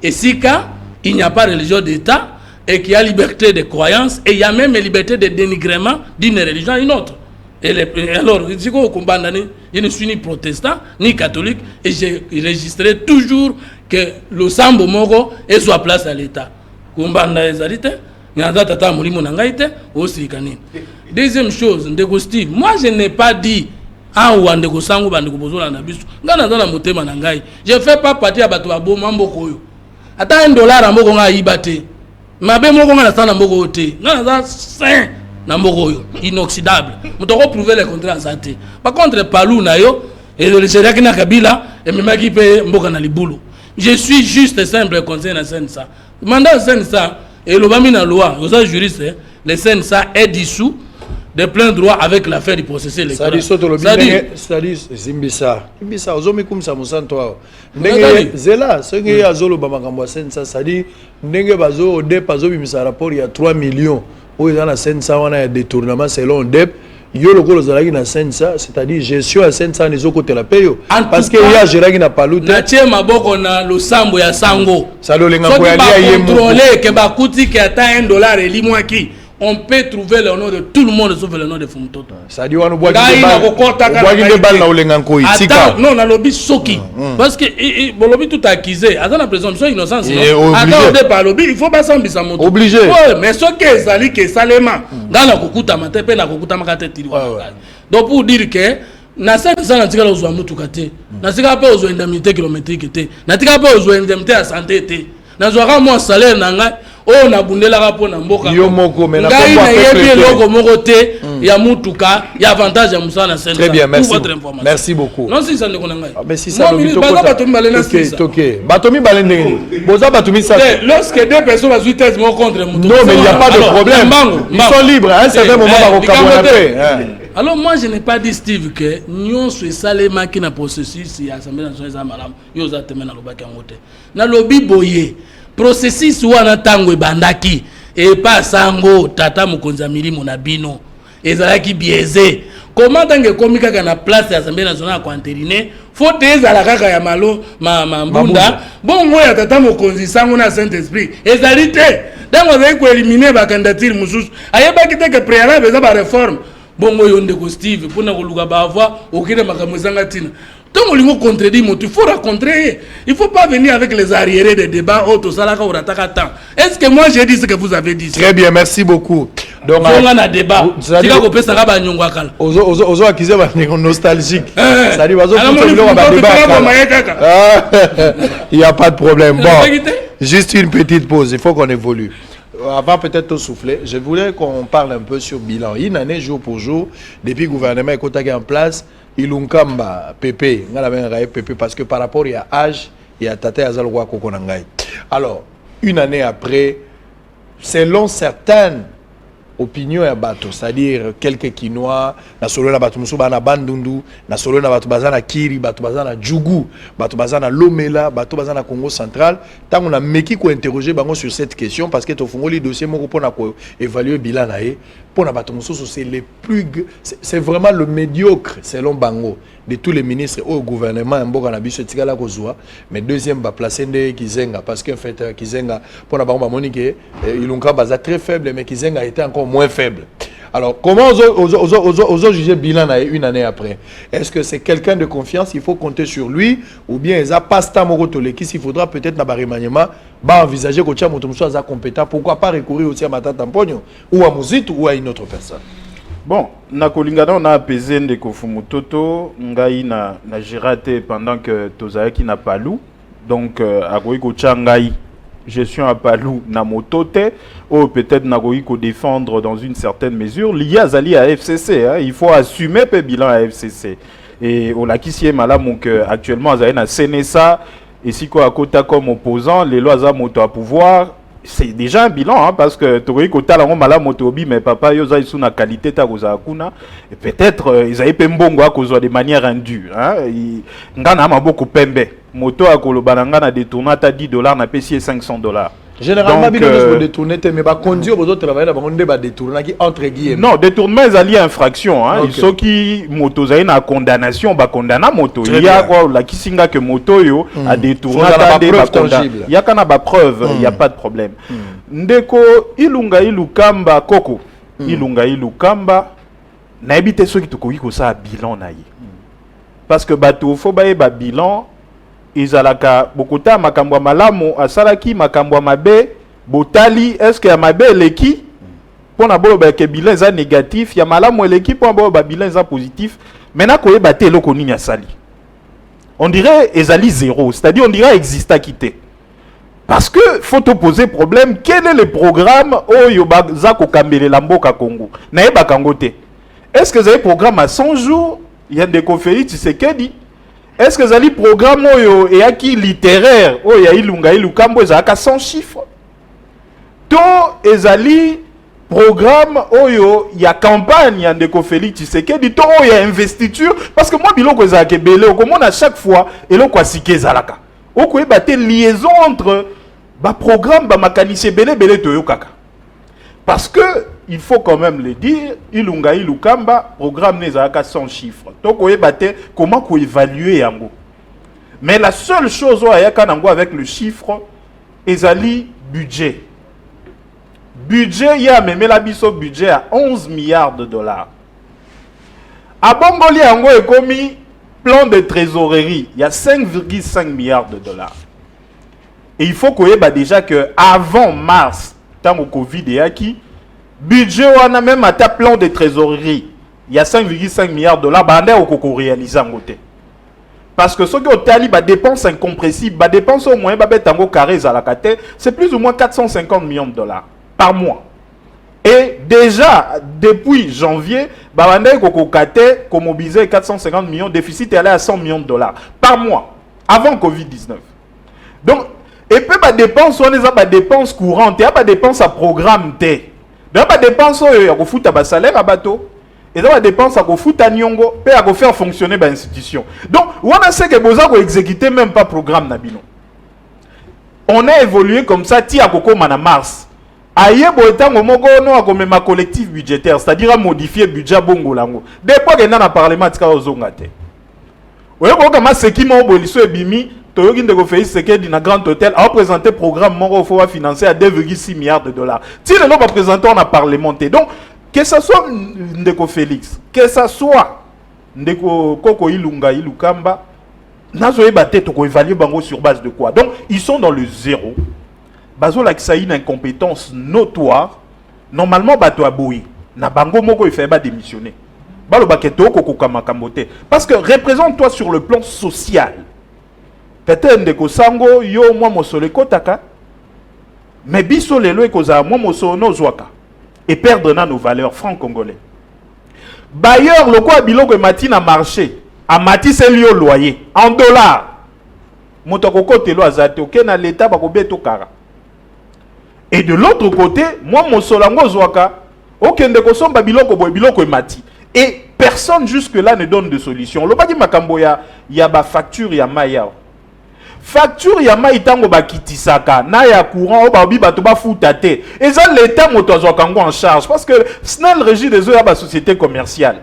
Et si quand il n'y a pas de religion d'État et qu'il y a liberté de croyance et il y a même liberté de dénigrement d'une religion à une autre. Alors, si vous comprenez, je ne suis ni protestant ni catholique et j'ai registré toujours que le sambo moko est soit place à l'État. Deuxième chose, moi je n'ai pas dit je fais pas partie à Bato Abo Mambokoyo. Attends $1 à Mokonga Ibate. Ma bé Mokonga na sana Mokote. Nana saint na Mokoyo. Inoxydable. Nous devons prouver les contrats à santé. Par contre, Palou Nayo et le Sénégal na Kabila et même qui paye Mboka na Libulu. Je suis juste simple conseiller na Sensa. Mandat Sensa et le Bami na loi, vous êtes juriste, le Sensa est dissous de plein droit avec l'affaire du processus électoral. C'est-à-dire, Zimbisa. Zimbisa, ozomi kumsa musanto. Ndenge zela, senge azolo bamakambo sensa, c'est-à-dire ndenge bazo odep bazo bimisa rapport il y a 3 millions. Où ils ont la sensa wana ya détournement selon DEP. Yo lokolo zalaki na sensa, c'est-à-dire gestion ya sensa nizo kote la payo. Parce que ya géraki na palute. Na tie maboko na losambo ya sango. Ça lo lenga ko ya lia yemo. Contrôler que bakuti ki ata $1 et limwaki. On peut trouver le nom de tout le monde sauf le nom de Fumutoto. Ça dit on boit des balles na olenga ko itika. Non, na lobby soki. Parce que bon lobby tout accusé, attends la présomption innocence. Attends au départ lobby, il faut pas s'embisa moto. Obligé. Ouais, mais ce que ezali que salema dans la kokuta mate pe na kokuta makate tiri. Donc pour dire que na ça na tika lo zo mutu kate. Na tika pe ozo indemnité kilométrique te. Na tika pe ozo indemnité à santé te. Na zo ka mo salaire na ngai. Oh na bundela rapo na mboka. Yo moko mais na pas yebi loko moko te ya mutuka ya avantage ya musana sensa. Très bien, merci. Merci beaucoup. Non si ça ne connaît pas. Mais si ça le OK. Batomi balende. Boza batomi ça. Lorsque deux personnes ont 8 mots contre mutuka. Non mais il y a pas de problème. Ils sont libres à un certain moment ba ko alors moi je n'ai pas dit Steve que nous sommes salema qui na processus ya assemblée nationale za malam yo za temena lobaki ngote. Na lobby boye. Processus wana tango ebandaki et pas sango tata mukonza milimo na bino ezalaki biaisé comment tango komika kana place ya assemblée nationale ko entériner faut ezala kaka ya malo mbunda bongo ya tata mukonzi sango na Saint-Esprit ezali te tango ezali ko éliminer ba candidature mususu ayebaki te que préalable za ba réforme bongo yo ndeko Steve pona koluka bava okina makambo zanga tina. Donc on contredit moto, il faut rencontrer. Il faut pas venir avec les arriérés des débats auto salaka ou rataka temps. Est-ce que moi j'ai dit ce que vous avez dit? Très bien, merci beaucoup. Donc on a un débat. C'est quoi qu'on peut savoir ba nyongwa kala. Ozo accusé ba nostalgique. Ça dit ozo il y a pas de problème. Bon. Juste une petite pause, il faut qu'on évolue. Avant peut-être de souffler, je voulais qu'on parle un peu sur bilan. Une année jour pour jour, depuis le gouvernement est en place, Ilunkamba, Pépé, Pépé, parce que par rapport à âge, il y a Tate Azalwa Kokonangai. Alors, une année après, selon certaines opinions à bateau, c'est-à-dire quelques Quinois, na solo na bateau musuba na Bandundu, na solo na bateau bazana Kiri, bateau bazana Djougou, bateau bazana Lomela, bateau bazana Congo central, tant on a meki ko interroger bango sur cette question parce que to fongoli dossier moko pona ko évaluer bilan na e, pona bateau mususu c'est les plus c'est vraiment le médiocre selon bango de tous les ministres au gouvernement mboka na biso tikala kozwa, mais deuxième va placer ndé Kizenga parce qu'en fait Kizenga pona bango ba monique Ilunka baza très faible mais Kizenga était encore moins faible. Alors, comment oser juger bilan une année après? Est-ce que c'est quelqu'un de confiance, il faut compter sur lui, ou bien il a pas ce s'il faudra peut-être dans envisager que tu as compétent, pourquoi pas recourir aussi à Matata Mpogno, ou à Mouzit, ou à une autre personne? Bon, na kolingana on a apaisé ndeko Fumutoto, ngai na gérate pendant que Tozaki n'a pas loup, donc à Goïko Changai. Gestion à Palou na motote ou peut-être na ko défendre dans une certaine mesure lié à Zali à FCC, hein. Il faut assumer le bilan à FCC et on a qui s'y est malade que actuellement Zali na Sénésa et si quoi à côté comme opposant les lois à moto à pouvoir c'est déjà un bilan, hein, parce que tu vois que la mala motobi mais papa yoza isu na qualité ta goza kuna et peut-être ils avaient pembongo à cause de manière indue, hein. Ngana ma beaucoup pembe moto à kolobananga na détourné ta $10 na payé $500. Généralement bien on détourner mais ba conduire aux autres travailler ba onde ba détourner qui entre guillemets. Non, détournement est allié à infraction, hein. Okay. Ils sont qui moto za na condamnation ba condamna moto. Il y a quoi la kisinga que moto yo a détourné ta ba tangible. Il y a kana ba preuve, il y a pas de problème. Ndeko Ilunga Ilukamba Koko. Ilunga Ilukamba na habité ceux qui to ko ça bilan na yi. Parce que bato faut ba bilan izalaka bokota makambo malamu asalaki makambo mabe botali est-ce que ya mabe eleki pona bolo ba ke bilan za négatif ya malamu eleki pona bolo ba bilan za positif maintenant ko yeba te eloko nini asali on dirait ezali zéro, c'est-à-dire on dirait exista quitté parce que faut te poser problème quel est le programme oyo za ko kambelela mboka Congo na yeba kangote est-ce que za programme à 100 jours il y a des conférences tu sais que dit. Est-ce que Zali programme oyo et qui littéraire oyo ya Ilunga Ilukambo ezaka 100 chiffres? To ezali programme oyo ya campagne ya ndeko Félix Tshisekedi to oyo ya investiture parce que moi biloko ezaka belé okomona à chaque fois eloko asike zalaka. Okoyeba te liaison entre ba programme ba makanisi belé to yokaka. Parce que il faut quand même le dire, Ilunga Ilukamba programme nezaka 100 chiffres. Donc on est comment qu'on évaluer yango. Mais la seule chose où ayaka nango avec le chiffre ezali budget. Budget ya même la biso budget à 11 milliards de dollars. A Bongoli yango ekomi plan de trésorerie, il y a 5,5 milliards de dollars. Et il faut qu'on ait déjà que avant mars, tant au Covid et acquis, budget on a même à ta plan de trésorerie, il y a 5,5 milliards de dollars, bah on a réalisé en côté. Parce que ce qui ont tali bah dépenses incompressibles, bah dépenses au moins bah tango carré à la cate, c'est plus ou moins 450 millions de dollars par mois. Et déjà depuis janvier, bah on a mobilisé 450 millions, déficit est allé à 100 millions de dollars par mois avant Covid-19. Donc et puis bah dépenses on les a bah dépenses courantes, il y a pas dépenses à programme T. Donc pas dépenses il faut foutre à salaire à bateau. Et donc, la dépense à foutre à Nyongo, et à faire fonctionner l'institution. Donc, on a ce que vous avez exécuté même pas programme Nabino. On a évolué comme ça, ti à Koko Mana Mars. Aïe, boetan au Mogo, non, à comme ma collectif budgétaire, c'est-à-dire à modifier le budget Bongo Lango. Depuis qu'il y a un parlement, tu as ozongate. Vous voyez comment c'est qui m'a obligé et bimi, Toyokin de Félix Tshisekedi dans Grand Hôtel a présenté programme Moro faut financer à 2,6 milliards de dollars. Si le nom va présenter, on a parlementé. Donc, Que ce soit Ndeko Félix, que ce soit Ndeko Koko Ilunga Ilukamba, nazoyeba te to ko évaluer bango sur base de quoi. Donc ils sont dans le zéro. Bazo la ça une incompétence notoire. Normalement bato aboui na bango moko il fait ba démissionner. Balo baketo ko kamakambote parce que représente-toi sur le plan social. Peut-être Ndeko Sango yo moi mosole kotaka. Mais biso lelo ekoza moi mosono zwaka et perdre na nos valeurs francs congolais. Bailleur le quoi biloko mati na marché. A mati c'est lié au loyer en dollars. Motoko kote lo azate ok na l'état bako beto kara. Et de l'autre côté, moi mon solango zwaka ok ndeko somba biloko boy biloko mati. Et personne jusque là ne donne de solution. Lo baki makambo ya ba facture ya maya. Facture ya mai tango ba kitisaka na ya courant o ba bi bato ba futa te. Et ça l'état moto zwaka ngo en charge parce que SNEL régit des ya ba société commerciale.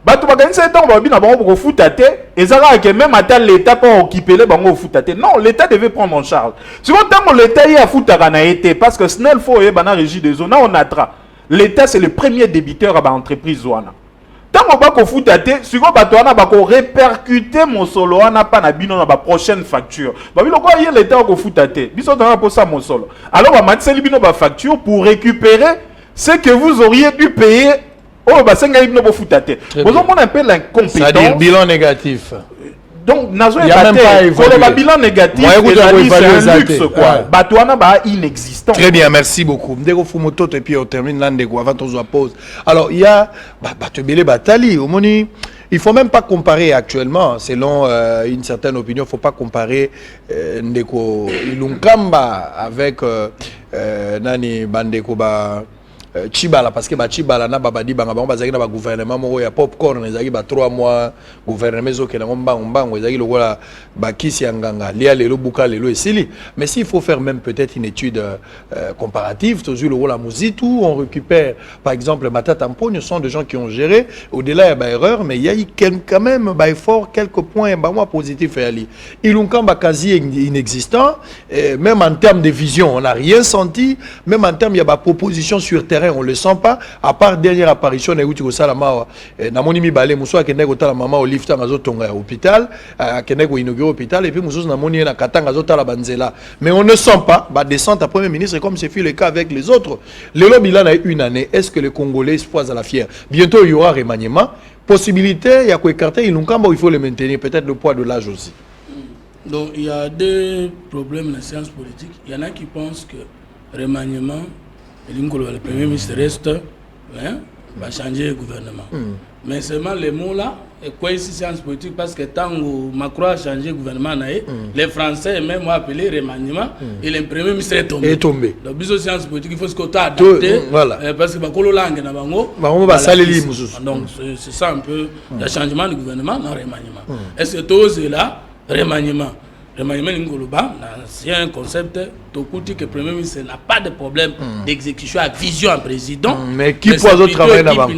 Bato ba ganisa tango ba bi na bango ko futa te et ça que même à l'état pas occupé le bango futa te. Non, l'état devait prendre en charge. Si on tango l'état ya futa kana été parce que SNEL faut e bana régit des zones on atra. L'état c'est le premier débiteur à ba entreprise zoana. Tango ba ko futa te, si ko bato wana ba ko répercuter mon solo wana pa na bino na ba prochaine facture. Ba bi loko ye l'état ko futa te. Biso tanga pour ça mon solo. Alors ba matseli bino ba facture pour récupérer ce que vous auriez dû payer. Oh ba senga bino bo futa te. Vous on appelle l'incompétence. C'est-à-dire bilan négatif. Donc nazo y a même pas évolué. Le bilan négatif c'est un luxe quoi. Bato wana ba inexistant. Très bien, merci beaucoup. Ndeko Fumoto et puis on termine là ndeko avant on se pose. Alors il y a bato belé batali au moni. Il faut même pas comparer actuellement, selon une certaine opinion, il faut pas comparer Ndeko Ilunkamba avec Nani Bandeko ba Chibala parce que Chibala na babadi banga bango bazaki na ba gouvernement moko ya popcorn ezaki ba 3 mois gouvernement zoke na mbango ezaki lokola ba kisi nganga lia lelo buka lelo esili. Mais s'il faut faire même peut-être une étude comparative toujours le la musique où on récupère par exemple Matata Mponyo sont des gens qui ont géré au-delà de erreur mais il y a eu quand même ba effort quelques points ba moi positifs ali. Ilunkamba quasi inexistant même en termes de vision on n'a rien senti même en termes il y a ba proposition sur terrain on le sent pas à part dernière apparition na uti ko sala mawa na monimi balé muso akende ko tala mama au lift ngazo tonga hôpital akende ko inaugurer hôpital et puis muso na moni na katanga zo tala banzela mais on ne sent pas ba descente à premier ministre comme c'est fait le cas avec les autres le lobby là na une année est-ce que les Congolais se posent à la fière bientôt il y aura remaniement possibilité il y a ko écarter Ilunkamba il faut le maintenir peut-être le poids de l'âge aussi. Donc il y a deux problèmes dans la science politique. Il y en a qui pensent que remaniement le Premier ministre reste, va changer le gouvernement. Mais seulement les mots là, et quoi ici science politique, parce que tant que Macron a changé le gouvernement, les Français même ont appelé remaniement et le Premier ministre est tombé. Donc, biso science politique, il faut ce qu'on a adapté, parce que bakolo langue na bango. Donc c'est ça un peu le changement du gouvernement, non remaniement. Est-ce que tout c'est là, remaniement? Remaniement c'est un concept que le Premier ministre n'a pas de problème d'exécution à vision en président. Mais qui peut travailler là-bas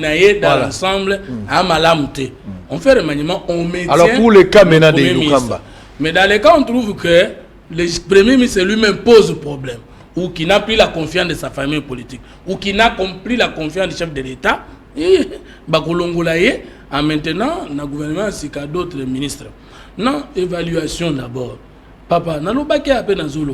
dans l'ensemble à Malamouté. On fait remaniement, on maintient. Alors pour le cas maintenant de Ilunkamba. Mais dans les cas on trouve que le Premier ministre lui-même pose problème ou qui n'a plus la confiance de sa famille politique ou qui n'a compris la confiance du chef de l'État. En maintenant, dans le gouvernement, c'est qu'à d'autres ministres. Non, évaluation d'abord. Papa, dans le bac à peine dans le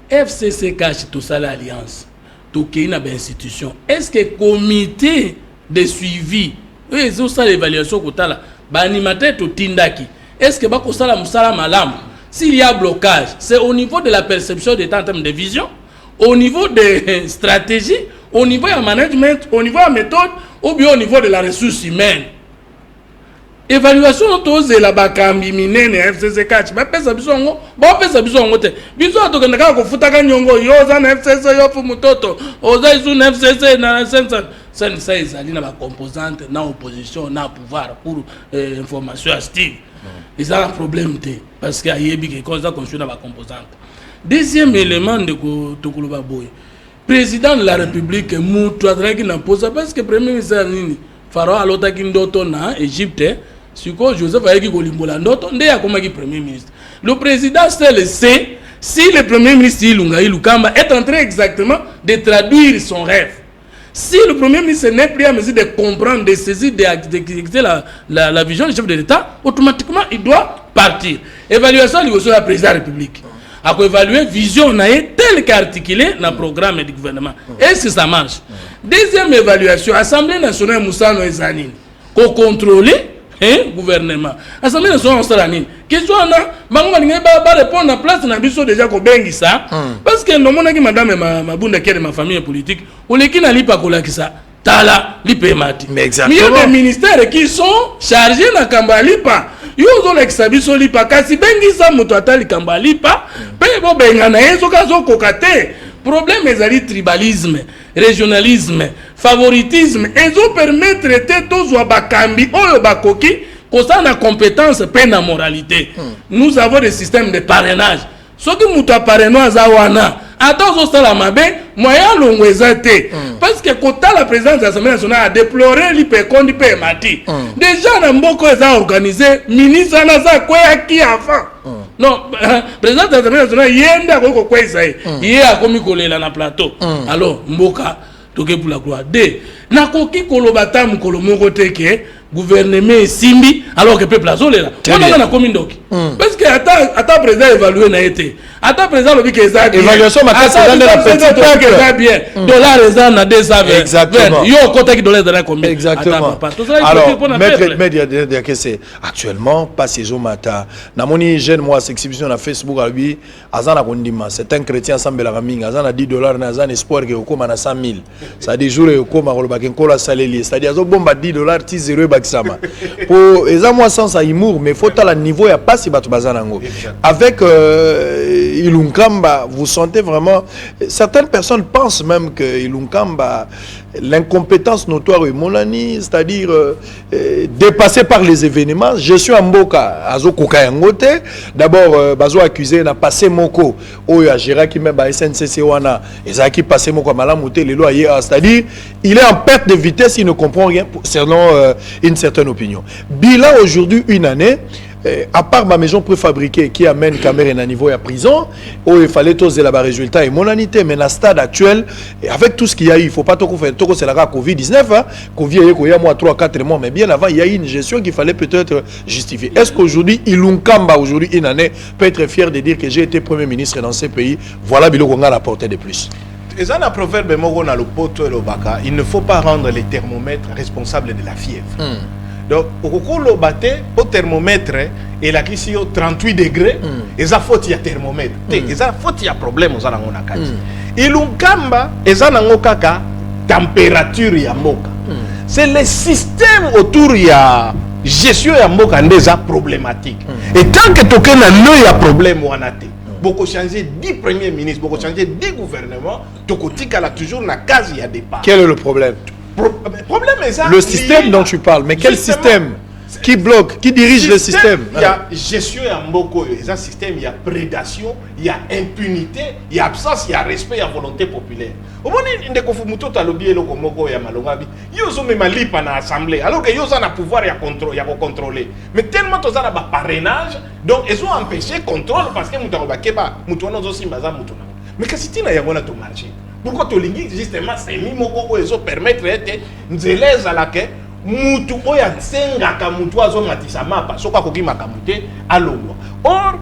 FCC cache tout ça l'alliance. Tout qui est une institution. Est-ce que le comité de suivi, c'est ça l'évaluation que tu as là, l'animateur tout tindaki. Est-ce que bako sala musala malam? S'il y a blocage, c'est au niveau de la perception d'état en termes de vision, au niveau de stratégie, au niveau de management, au niveau de la méthode, ou bien au niveau de la ressource humaine. Évaluation de la bakambi minene FCC catch ba pesa bisongo ba pesa bisongo te biso atokenda ka ko futaka nyongo yoza na FCC yo fu mutoto oza isu na FCC na sensa ça ezali na ba composante na opposition na pouvoir pour information active et ça un problème te parce que ayebi que cause ça construit na ba composante. Deuxième élément de ko tokuluba boy président de la République mutu atraki na posa parce que premier ministre nini Pharaon alotaki ndoto na Égypte. Siko Joseph Aïki Golimbola ndoto nde ya komaki premier ministre. Le président seul sait si le premier ministre Ilunga Ilukamba est en train exactement de traduire son rêve. Si le Premier ministre n'est plus à mesure de comprendre, de saisir, d'exécuter la vision du chef de l'État, automatiquement, il doit partir. Évaluation du président de la République. À évaluer la vision telle qu'articulée dans le programme du gouvernement. Est-ce que ça marche? Deuxième évaluation, Assemblée nationale Moussa Noezanine, qu'on contrôle le gouvernement. Assemblée nationale Moussa Noezanine. Question on a répondre à la place na biso déjà ko bengi ça parce que non mona ki madame ma bunda kele ma famille politique ou les qui n'ali pas kola ki ça tala lipemati mais exactement il y a des ministères qui sont chargés na kambali pa yo zo l'ex biso lipa kasi bengi ça moto atali kambali pa pe bo benga na yeso kazo kokate problème ezali tribalisme régionalisme favoritisme ezo permettre te tozwa bakambi oyo bakoki concernant la compétence, peine la moralité. Nous avons des systèmes de parrainage. Ce qui nous parrainage à Wana, attends, ça la mabe, moyen long exaté. Parce que quand la présidence de l'Assemblée nationale a déploré l'IPECON du PMATI, déjà, dans beaucoup ont organisé, ministre Anaza Kwea qui avant. Non, président de l'Assemblée nationale, il y a un quoi ça il y a comme il na plateau. Alors, Mboka, toke pour la gloire. D. Na koki kolobata mkolomoko teke. Gouvernement simbi alors que peuple azolé là on a na commune donc parce que attends président évalué na été attends président le que ça évaluation ma tête dans la petite ça bien dollar raison na 220 exactement yo côté qui dollar dans combien exactement alors maître de que c'est actuellement pas ces jours matin na moni jeune moi exhibition na Facebook à lui azana kondima c'est un chrétien ensemble la raminga azana $10 na azana espoir que okoma na 100,000 ça dit jour okoma ko ba kenkola saleli c'est à dire azo bomba $10 ti 0 pour moi sans humour mais faut à la niveau ya pas si batu bazanango avec Ilunkamba vous sentez vraiment certaines personnes pensent même que Ilunkamba l'incompétence notoire est monani c'est-à-dire dépassé par les événements je suis en Mboka azo koka yangote d'abord bazo accusé na passé moko oyo a géré qui même ba SNCC wana ezaki passé moko malamu te les lois c'est-à-dire il est en perte de vitesse il ne comprend rien selon une certaine opinion. Bilan aujourd'hui une année, à part ma maison préfabriquée qui amène Cameroun à niveau à prison, où il fallait tous les résultats et monanité, mais dans le stade actuel, avec tout ce qu'il y a eu, il ne faut pas tout faire, tout c'est la Covid-19, hein, Covid il y a moi 3-4 mois, mais bien avant, il y a eu une gestion qu'il fallait peut-être justifier. Est-ce qu'aujourd'hui, Ilunkamba, aujourd'hui une année, peut être fier de dire que j'ai été Premier ministre dans ces pays? Voilà, Bilo qu'on a apporté de plus. Et ça, un proverbe, il ne faut pas rendre les thermomètres responsables de la fièvre. Donc, au thermomètre, et là, ici, 38 degrés, et ça faut y a thermomètre. Et ça faut y a problème, ça n'a pas de Ilunkamba, et ça n'a pas de température, ya moka. C'est le système autour, il y a gestion, ya moka, déjà problématique. Et tant que tu as un problème, on a beaucoup changer 10 premiers ministres, beaucoup changer 10 gouvernements, Tokotika a toujours la case, il y a des pas. Quel est le problème? Problème est ça. Le système dont tu parles, mais quel système? Qui bloque? Qui dirige le système? Il y a gestion, il y a mboko, il y a un système, il y a prédation, il y a impunité, il y a absence, il y a respect, il y a volonté populaire. Au moment où il y a l'assemblée, alors qu'il y a un pouvoir à contrôler. Mais tellement ils ont un parrainage, donc ils ont empêché le contrôle parce que nous avons mais qu'est-ce que tu as marché? Pourquoi tu as justement ces mimoko ils ont permettre de à laquelle mutu oya sengaka mutu azomatisa mapa soka koki makamute alongwa. Or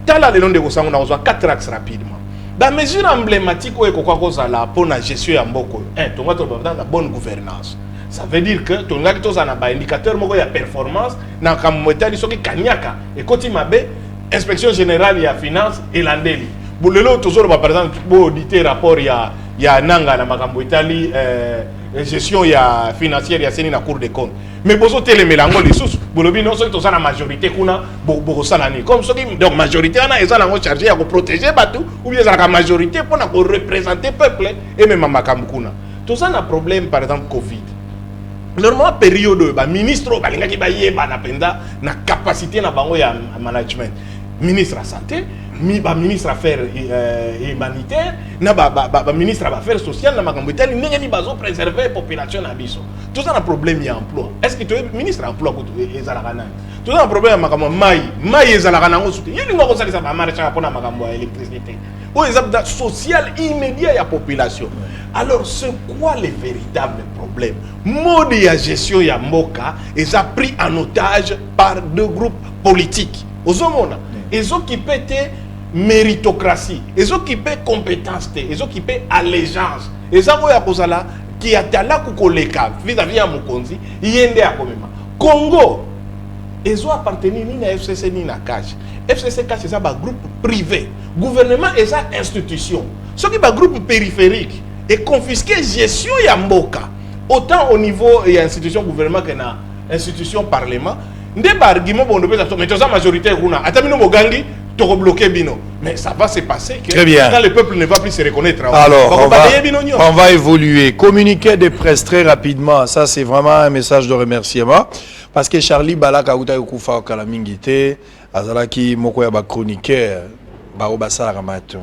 tala le long de kosango na ozwa 4 axes rapidement. La mesure emblématique oyo kokwa kozala pour la gestion ya mboko to va la bonne gouvernance. Ça veut dire que ton ngaki tozana ba indicateur moko ya performance na kamwetali soki kanyaka et koti mabe inspection générale ya finance et landeli. Bolelo tozolo par exemple pour auditer rapport ya nanga na makambo itali gestion ya financière ya seni na cour des comptes mais bozo tele melango les sous bolobi non soki tozana majorité kuna boko salani comme soki donc majorité ana ezana ngo chargé ya ko protéger batu ou bien la majorité pour na ko représenter peuple et même makambo kuna tozana problème par exemple Covid normalement période ba ministre balinga ki ba yeba na penda na capacité na bango ya management ministre la santé ministre affaires humanitaires na ministre affaires sociales na makambo tali ndenge ni bazo préserver la population na biso tout ça na problème ya emploi est-ce que tu es ministre emploi ko ezalaka nani tout ça na problème ya makambo mai ezalaka nango soute yini ngoko salisa ba marché pour na makambo ya électricité ou exemple social immédiat à la population. Alors c'est quoi les véritables problèmes? Mode de gestion ya mboka est pris en otage par deux groupes politiques. Aux hommes, ils occupent méritocratie, ils occupent compétence, ils occupent allégeance. Et ça voit à là qui a tala kukoleka vis-à-vis à Mokonzi, yende à komema. Congo, ils ont appartenu ni à FCC ni à CACH. FCC CACH c'est un groupe privé. Gouvernement est une institution. Ce qui est un groupe périphérique et confisqué gestion ya mboka. Autant au niveau de l'institution gouvernement que dans l'institution parlement. Des arguments bon mais la majorité kuna atamino bogangi to bloquer bino. Mais ça va se passer que quand le peuple ne va plus se reconnaître. Alors, on va évoluer. Communiquer de presse très rapidement. Ça, c'est vraiment un message de remerciement. Parce que Charlie Balaka Outa Okufa Kalamingite, Azalaki Mokoya chroniqueur, Barobasa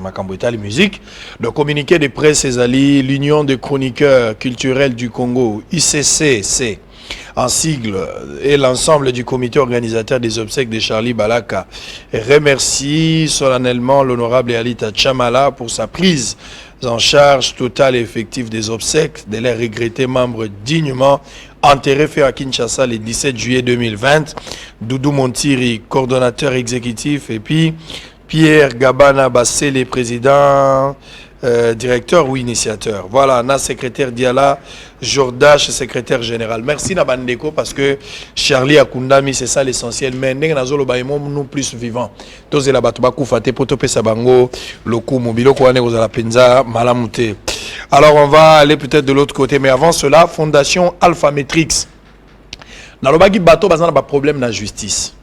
Makamboueta, les musiques. Le communiqué de presse, c'est l'Union des chroniqueurs culturels du Congo, ICCC. En sigle, et l'ensemble du comité organisateur des obsèques de Charlie Balaka remercie solennellement l'honorable Alita Chamala pour sa prise en charge totale et effective des obsèques de les regrettés membres dignement enterrés fait à Kinshasa le 17 juillet 2020. Doudou Montiri, coordonnateur exécutif, et puis Pierre Gabana Bassé, les présidents. Directeur ou initiateur. Voilà, na secrétaire Diala, Jordache, secrétaire général. Merci Nabandeko parce que Charlie Akundami, c'est ça l'essentiel. Mais nous plus vivants. Tous les batuba koufate potope sabango, loku mobilo kwane ozala penza malamute. Alors on va aller peut-être de l'autre côté, mais avant cela, Fondation Alpha Matrix. Nalobagi bato bazana ba problème na justice.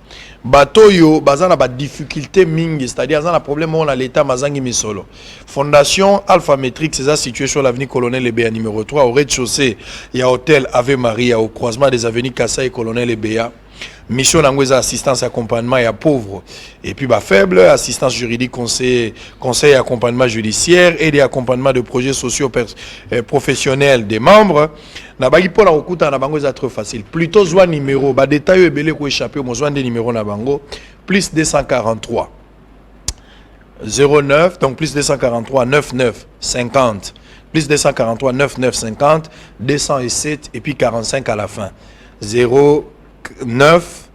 Bato yo bazana ba difficulté mingi, c'est-à-dire bazana problème on a l'état mazangi misolo. Fondation Alpha Matrix c'est situé sur l'avenue Colonel Ebea numéro 3 au rez-de-chaussée. Il y a hôtel Ave Maria au croisement des avenues Kassa et Colonel Ebea. Mission d'angoueza assistance et accompagnement et à pauvres. Et puis faible assistance juridique, conseil et accompagnement judiciaire et des accompagnements de projets sociaux professionnels des membres. Na bagi pour la okuta na bango est trop facile. Plutôt soit numéro ba détail ebele ko échapper au moins des numéros na bango plus 243 09 donc plus 243 99 50 plus 243 99 50 207 et puis 45 à la fin 09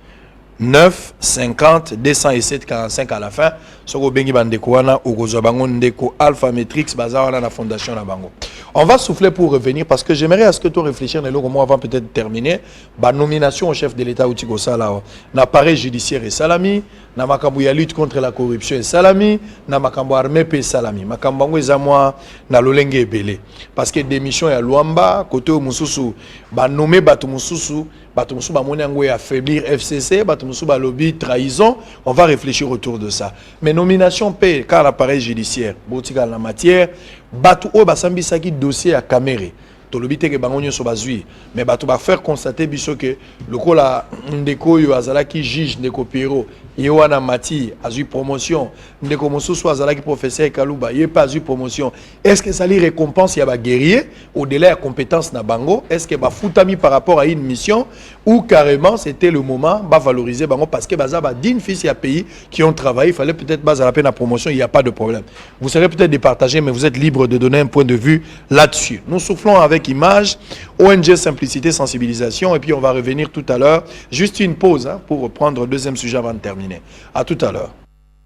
9 50 207 45 à la fin. Soko bengi bandeko wana ogozo bango ndeko Alpha Matrix bazana na fondation na bango. On va souffler pour revenir parce que j'aimerais à ce que tu réfléchir comment avant peut-être terminer ba nomination au chef de l'État Outiko Sala na appareil judiciaire et salami na makambo ya lutte contre la corruption et salami na makambo armée pe salami makambo ngo ezamwa na lolenge ebele parce que démission ya Luamba côté mususu ba nommer batu mususu ba moni ngo ya affaiblir FCC batu mususu ba lobby trahison. On va réfléchir autour de ça. Mais nomination paie car l'appareil judiciaire botika la matière batu o basambisaki dossier à Caméré to lobité que bangonyo so bazui mais batu ba faire constater biso que lokola ndeko yo azalaki juge ndeko Pierrot Yoana Mati a eu promotion ndeko mosusu azalaki professeur Kaluba il pas eu promotion. Est-ce que ça lui récompense ya ba guerrier au-delà de compétence na bango? Est-ce que ba futami par rapport à une mission ou carrément c'était le moment ba valoriser bango parce que baza ba din fils ya pays qui ont travaillé, il fallait peut-être baser la peine à promotion, il n'y a pas de problème. Vous serez peut-être départagé mais vous êtes libre de donner un point de vue là-dessus. Nous soufflons avec image ONG Simplicité Sensibilisation et puis on va revenir tout à l'heure. Juste une pause pour reprendre le deuxième sujet avant de terminer. À tout à l'heure.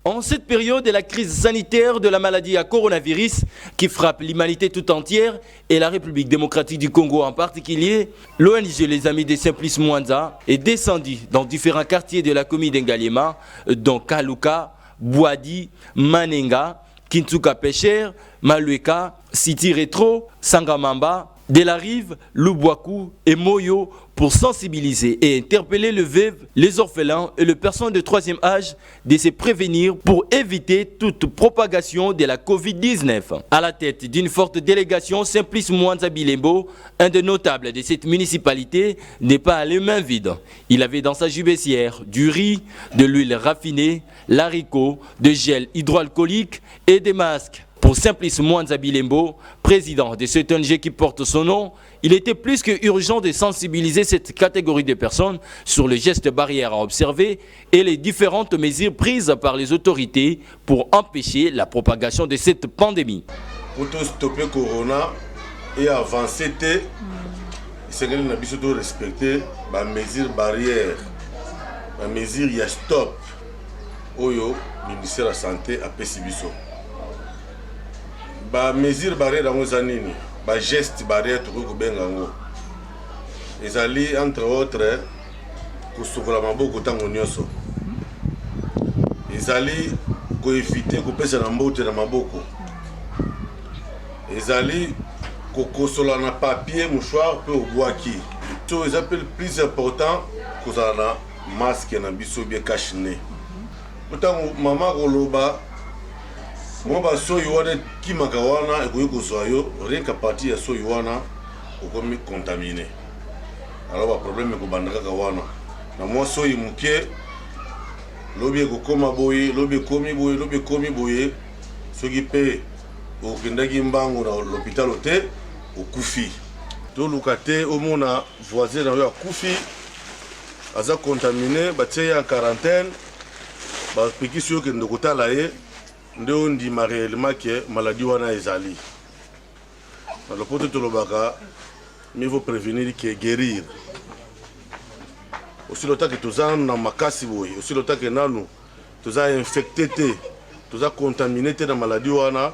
En cette période de la crise sanitaire de la maladie à coronavirus qui frappe l'humanité tout entière et la République démocratique du Congo en particulier, l'ONG Les Amis de Simplice Mwanza est descendue dans différents quartiers de la commune d'Engaliema, dont Kaluka, Boadi, Manenga, Kintsuka Pêcheur, Malueka, Siti Retro, Sangamamba, De la Rive, Lubwaku et Moyo pour sensibiliser et interpeller le veuve, les orphelins et les personnes de troisième âge de se prévenir pour éviter toute propagation de la Covid-19. À la tête d'une forte délégation, Simplice Mwanza Bilembo, un des notables de cette municipalité, n'est pas allé main vide. Il avait dans sa jubessière du riz, de l'huile raffinée, l'haricot, de gel hydroalcoolique et des masques. Pour Simplice Mwanza Bilembo, président de cette ONG qui porte son nom, il était plus que urgent de sensibiliser cette catégorie de personnes sur les gestes barrières à observer et les différentes mesures prises par les autorités pour empêcher la propagation de cette pandémie. Pour stopper le corona et avancer, c'est que nous devons respecter les mesures barrières, les mesures stop. Oyo ministère de la santé a pésibiso. Les mesures barrières dans les années, les gestes barrières tout le monde. Ils allaient entre autres pour souffrir la maboko tango nyoso. Ils allaient pour éviter que pèse na mbote na maboko. Ils allaient pour consoler na papier mouchoir pour boaki. So ils appellent plus important que ça na masque na biso bien caché. Autant maman koloba moi so yuana ki makawana ekoyi kosoyo rien qu'à partir ya so yuana okomi contaminé. Alors le problème ko bandaka kawana na moi so yimuke lobi ko koma boye lobi komi boye soki pe okendaki mbango na l'hôpital ote okufi to lukate omona voisin na yo akufi aza contaminé batie en quarantaine. Parce que si on est kotala ye nde on dit réellement que maladie wana ezali. Alors pour tout le baka, mais il faut prévenir que guérir. Aussi longtemps que tous en na makasi boy, aussi longtemps que nanu tous a infecté, tous a contaminé la maladie wana,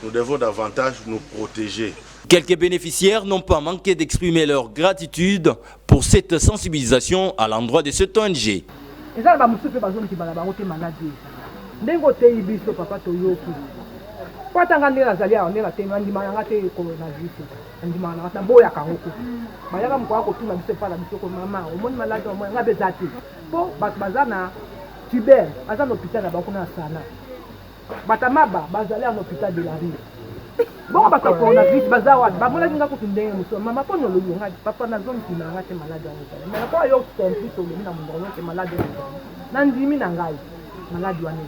nous devons davantage nous protéger. Quelques bénéficiaires n'ont pas manqué d'exprimer leur gratitude pour cette sensibilisation à l'endroit de cette ONG. Eza ba musupe bazoni ki bala bango te maladie. Ndengo te ibiso papa to yoku. Kwata ngande na zalia on na te ndima yanga te coronavirus. Ndima na ta boya kango. Bayaka mko ko tuna biso pala biso ko mama, omoni maladie o nga bezati. Po bazana tuber, azana hôpital na bakuna sana. Batamaba bazali en hôpital de la rue. Bon ba ko coronavirus bazawa, ba mola kinga ko tundenge muso mama pono lo nga papa na zone ki na ngate maladie o. Mais ko yo tempi to mina mungo ke maladie o. Nandimi na ngai maladie wana.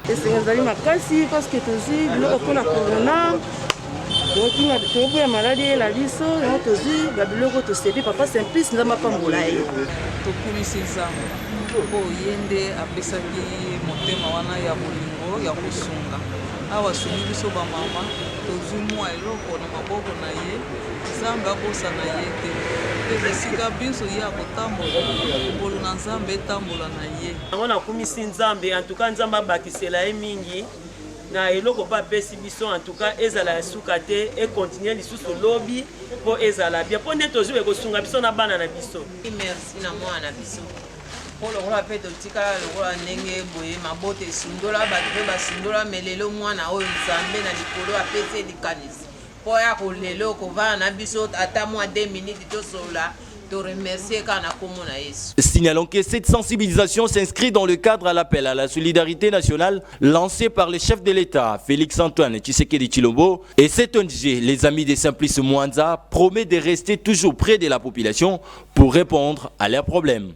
ezali makasi parce que tozi biloko mpona corona tokoki ya maladie eyela biso yango tozwi babiloko tosebi papa simplice nzambe apambola ye tokumisi nzambe mpo ye nde apesaki motema wana ya bolingo ya kosunga awa asungi biso bamama tozwi mwa eloko na maboko na ye nzambe akosana ye te mpe esika biso ye akotambola ngolu na nzambe etambola na ye yango nakumisi nzambe antuka nzambe abakisela ye mingi na eloko mpe apesi biso antuka ezala ya suka te ekontinue lisusu lobi mpo ezala bia mpo nde tozwi ekosunga biso na bana na biso. merci na mwana na biso mpo lokola mpe totikala lokola ndenge boye mabota esundola bato mpe basundola me lelo mwana oyo nzambe na likolo apesi likanisi mpo ya kolelo kovana na biso ata mwa 2 minutes tosolola. Signalons que cette sensibilisation s'inscrit dans le cadre à l'appel à la solidarité nationale lancé par le chef de l'État, Félix-Antoine Tshisekedi Tshilombo. Et cette ONG, les Amis des Simplices Mwanza, promet de rester toujours près de la population pour répondre à leurs problèmes.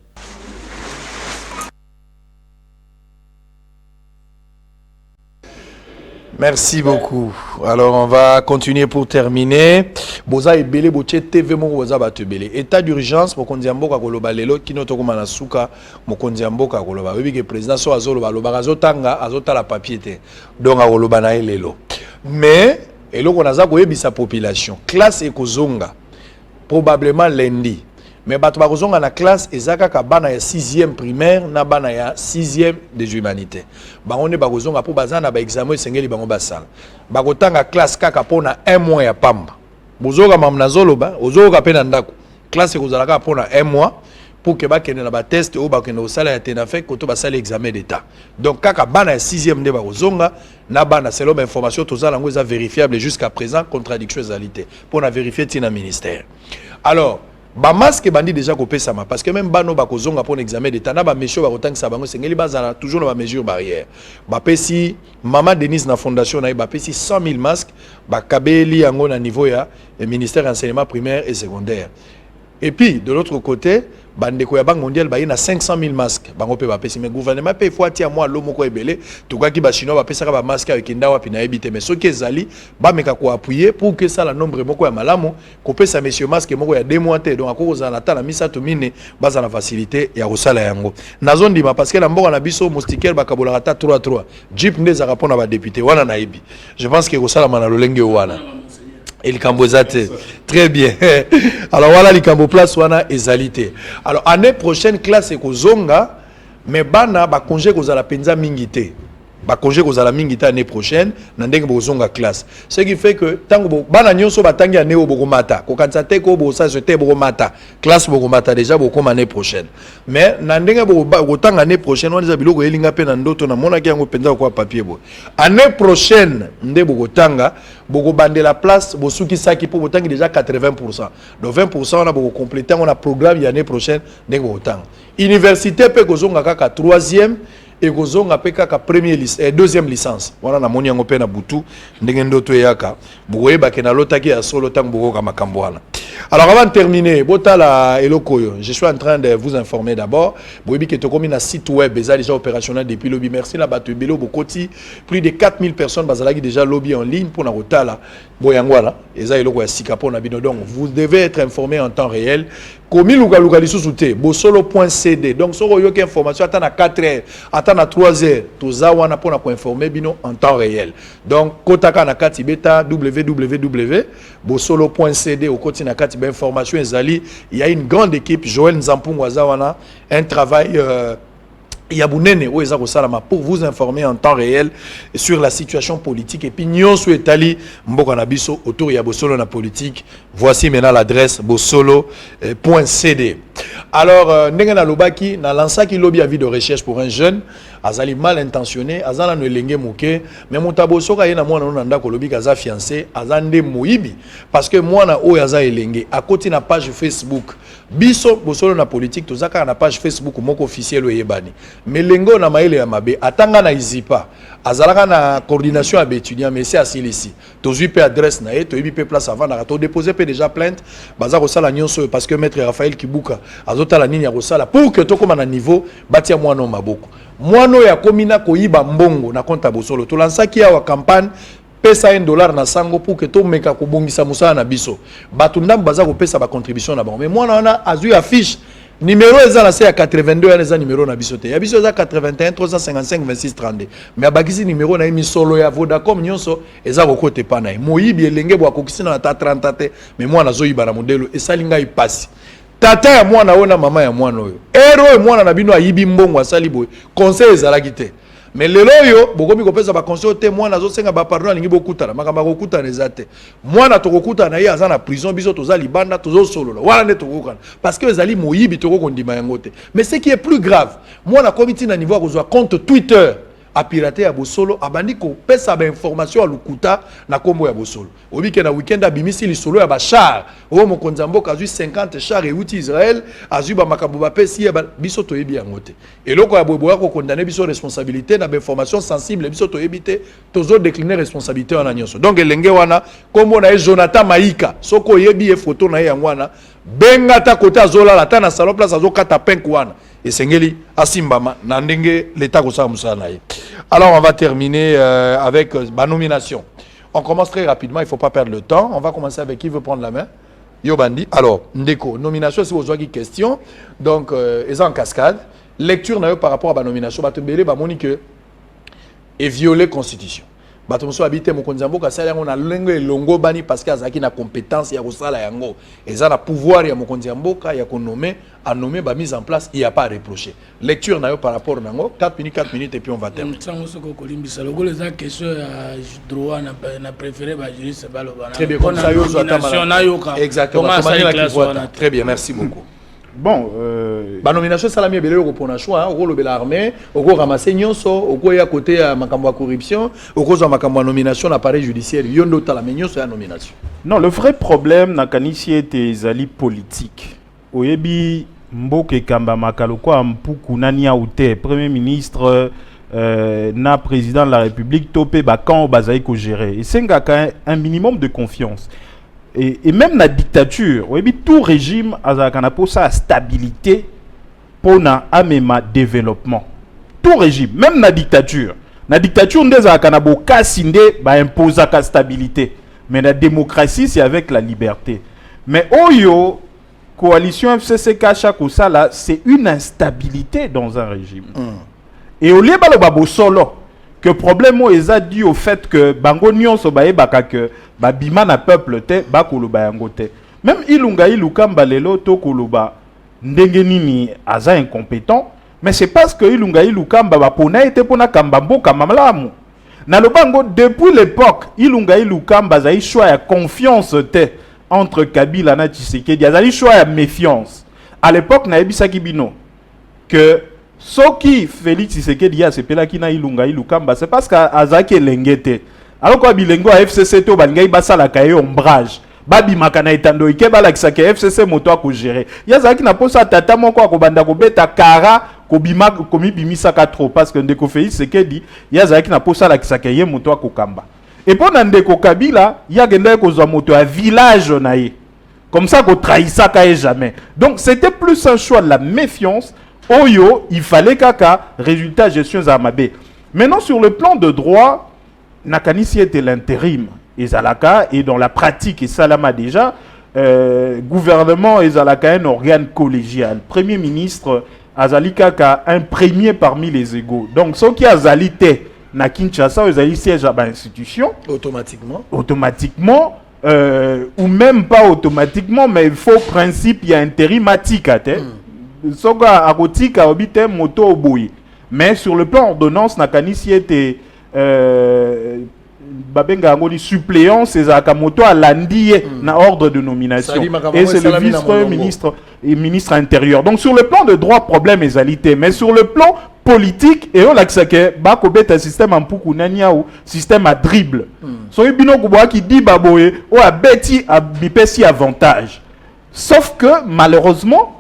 Merci beaucoup. Alors, on va continuer pour terminer. Boza ebele boche TV mo boza batebele. État d'urgence mokonzi mboka koloba lelo kino tokoma na suka mokonzi mboka koloba. Webi ke président so azoloba loba azotanga azotala papier te. Donc akoloba na lelo. Mais eloko naza koyebisa population. Classe ekozonga probablement lundi. Mais bato bakozonga na classe ezaka ka bana ya 6e primaire na bana ya 6e des humanités. Bango ne bakozonga po bazana ba examen esengeli bango basala. Bakotanga classe kaka pona 1 mois ya pamba. Bozoka mamna zoloba, ozoka pe na ndako. Classe ekozalaka pona 1 mois pour que bakende na ba test o bakende osala ya tenafek koto basala examen d'état. Donc kaka bana ya 6e nde bakozonga na bana selon information tozala ngo eza vérifiable jusqu'à présent contradiction ezalité pour na vérifier tina ministère. Alors ba masque bandi déjà kopesama parce que même bano bakozonga pour un examen d'état na ba mesure ba kotangisa bango sengeli bazana toujours na ba mesure barrière ba pesi mama Denise na fondation na ba pesi 100 000 masques ba kabeli yango na niveau ya ministère enseignement primaire et secondaire. Et puis de l'autre côté bandeko ya Banque mondiale ba ina 500 000 masques bango pe ba pesi mais gouvernement pe faut atia moi lo moko ebele to kwa ki ba chinois ba pesa ka ba masque avec ndawa pina ebite mais soki ezali ba meka ko appuyer pour que ça la nombre moko ya malamu ko pesa monsieur masque moko ya 2 mois te donc ako za na tala misato mine baza na facilité ya kosala yango nazo ndima parce que na mboka na biso moustiquaire ba kabola ata 3 jeep ndeza rapona ba député wana na ibi je pense que kosala mana lolenge wana et le Cambozate. Très bien. Alors voilà le Cambo place wana ezalité. Alors année prochaine classe ekozonga mais bana ba congé kozala penza mingité. Ba congé kozala mingité année prochaine na ndenge bozonga classe. Ce qui fait que tango bana nyonso batangi année obogomata. Ko kansate ko bo ça jeté bogomata. Classe bogomata déjà boko année prochaine. Mais na ndenge botanga année prochaine wana biloko elinga pe na ndoto na mona ki yango penza ko papier bo. Année prochaine nde bogotanga boko bande la place bosuki saki pour botangi déjà 80%. Donc 20% on a boko compléter on a programme l'année prochaine ndenge botanga. Université pe kozonga kaka 3e et kozonga pe kaka deuxième licence. Wana na moni yango pe na butu ndenge ndoto yaka. Boye ba ke na lotaki ya solo tango boko ka makambo wana. Alors avant de terminer, botala elokoyo, je suis en train de vous informer d'abord. Boyebi ke to komi na site web déjà opérationnel depuis lobby. Merci la batu belo bokoti. Plus de 4000 personnes bazalaki déjà lobby en ligne pour na rotala boyangwala. Eza eloko ya sikapo na bino donc vous devez être informé en temps réel. Komi luka luka lisusu te bosolo.cd. Donc soko yoke information ata na 4h, ata na 3h, toza wana pona ko informer bino en temps réel. Donc kotaka na kati beta www.bosolo.cd au koti na kati ba information ezali, il y a une grande équipe Joël Nzampungu azawana, un travail Yabunene Oeza Salama pour vous informer en temps réel sur la situation politique et puis nyonso etali mboka na biso autour ya bosolo na politique. Voici maintenant l'adresse bosolo.cd. Alors ndenge na lobaki na lansaki lobby avis de recherche pour un jeune azali mal intentionné azala no elenge moke mais mutabo soka yena mwana no ndako lobby kaza fiancé azande moyibi parce que mwana oyo aza elenge akoti na page Facebook biso bosolo na politique tozaka na page Facebook moko officiel oyebani mais lengo na maele ya mabe atanga na izipa azalaka na coordination avec étudiants mais c'est asilisi tozui pe adresse na ye toyebi pe place avant na to déposer pe déjà plainte baza ko sala nyonso parce que maître Raphaël Kibuka azota la nini ya ko sala pour que to koma na niveau batia mwana maboko mwana ya komina koyiba mbongo na compte bosolo to lansaki ya wa campagne pesa $1 na sango pour que to meka ko bongisa musala na biso batu ndambo baza ko pesa ba contribution na bango mais mwana wana azui affiche numéro eza la ya 82 eza numéro na biso te ya biso eza 81 355 26 32 mais abakisi numéro na emi solo ya Vodacom nyonso eza ko kote pa na moyibi elenge bwa kokisina na ta 30 te mais mwana zoyiba na modelo esalinga ipasi tata ya mwana ona mama ya mwana oyo ero mwana na bino ayibi mbongo asali boy conseil ezalaki te mais lelo yo bokomi kopesa ba conseil te mwana zo senga ba pardon alingi bokutana makamba kokutana ezate mwana tokokutana ye aza na prison biso toza libanda tozo solola wala ne tokokana parce que ezali moyibi tokokondima yango te mais ce qui est plus grave mwana komiti na niveau kozwa compte Twitter a pirater ya bosolo abandi ko pesa ba information alukuta na kombo ya bosolo obike na weekend abimisi li solo ya ba char o mokonza mboka azu 50 char et outil Israël azu ba makambo ba pesi ya biso to yebi yango te eloko ya boyeboya ko condamner biso responsabilité na ba information sensible biso to yebite tozo décliner responsabilité wana nyonso donc elenge wana kombo na Jonathan Maïka soko yebi e photo na yango wana benga ta kota zola la ta na salon place azo kata penku wana esengeli asimbama na ndenge l'état ko sa musala na ye. Alors on va terminer avec ma nomination. On commence très rapidement, il ne faut pas perdre le temps. On va commencer avec qui veut prendre la main. Yobandi. Alors, Ndeko, nomination, si vous avez une question. Donc, ils en cascade. Lecture par rapport à la nomination. Batembele, Monique, et violer la Constitution. Batomso habité Mokonzambo, Kassala, on a l'engo et longo bani parce qu'il y a une compétence, il y a Rosala Yango. Et ça, le pouvoir, il y a Mokonzambo, il y a qu'on nommé, à nommer, mise en place, il n'y a pas à reprocher. Lecture par rapport à Nango, 4 minutes et puis on va terminer. Très bien, comme ça, exactement. Très bien, merci beaucoup. Bon, la nomination salami est belé pour un choix, au rôle de l'armée, au rôle ramasser nyonso, au rôle à côté à makambo corruption, au rôle à makambo nomination l'appareil judiciaire, yondo talaminyo c'est la nomination. Non, le vrai problème na kanisi était zali politique. Oyebi mboke kamba makaloko ampuku nani aouté premier ministre na président de la République topé ba quand bazaï ko gérer. Et c'est un minimum de confiance. et même la dictature, oui, tout régime a pour ça stabilité pour na amema développement. Tout régime, même la dictature. La dictature on a boka sinde ba imposer la stabilité. Mais la démocratie c'est avec la liberté. Mais oyo coalition FCC chaque ça là, c'est une instabilité dans un régime. Et au lieu de solo que problème est dû au fait que bango nyonso baebaka que babima na peuple te bakoloba yango te. Même ilunga ilukamba lelo to koloba ndenge nini aza incompétent, mais c'est parce que ilunga ilukamba bapona été pona kamba mboka mamalamu. Na lobango depuis l'époque ilunga ilukamba za choix ya confiance te entre Kabila na Tshisekedi, azali choix ya méfiance. À l'époque na ebisaki bino que Soki Félix Tshisekedi a sepela ki na ilunga ilukamba, c'est parce qu'azaki elengete. Alors que bilengo a FCC to bangai basala kaye ombrage. Babi makana etando ike balakisa ke FCC moto ko gérer. Yazaki na posa tata moko akobanda ko beta kara ko bima komi bimisa ka trop parce que ndeko Félix Tshisekedi yazaki na posa lakisa ke ye moto ko kamba. Et pour ndeko Kabila, ya genda ko zo moto a village naie. Comme ça ko trahissa ka jamais. Donc c'était plus un choix de la méfiance. Oyo, il fallait kaka résultat gestion Zamabe. Maintenant sur le plan de droit, Nakanisi était l'intérim Ezalaka et dans la pratique et Salama déjà gouvernement Ezalaka un organe collégial. Premier ministre Azali kaka un premier parmi les égaux. Donc ceux qui azalité na Kinshasa Ezali siège à institution automatiquement ou même pas automatiquement mais il faut principe il y a intérimatique Soga arotika obite moto oboyi. Mais sur le plan ordonnance nakanisi était babenga ngoni suppléant ces akamoto à landier na ordre de nomination et c'est le vice-premier ministre et ministre intérieur. Donc sur le plan de droit problème égalité, mais sur le plan politique et on l'accès bako beta système en puku nania ou système à dribble. So ibino kuboa qui dit baboye ou a beti a bipesi avantage. Sauf que malheureusement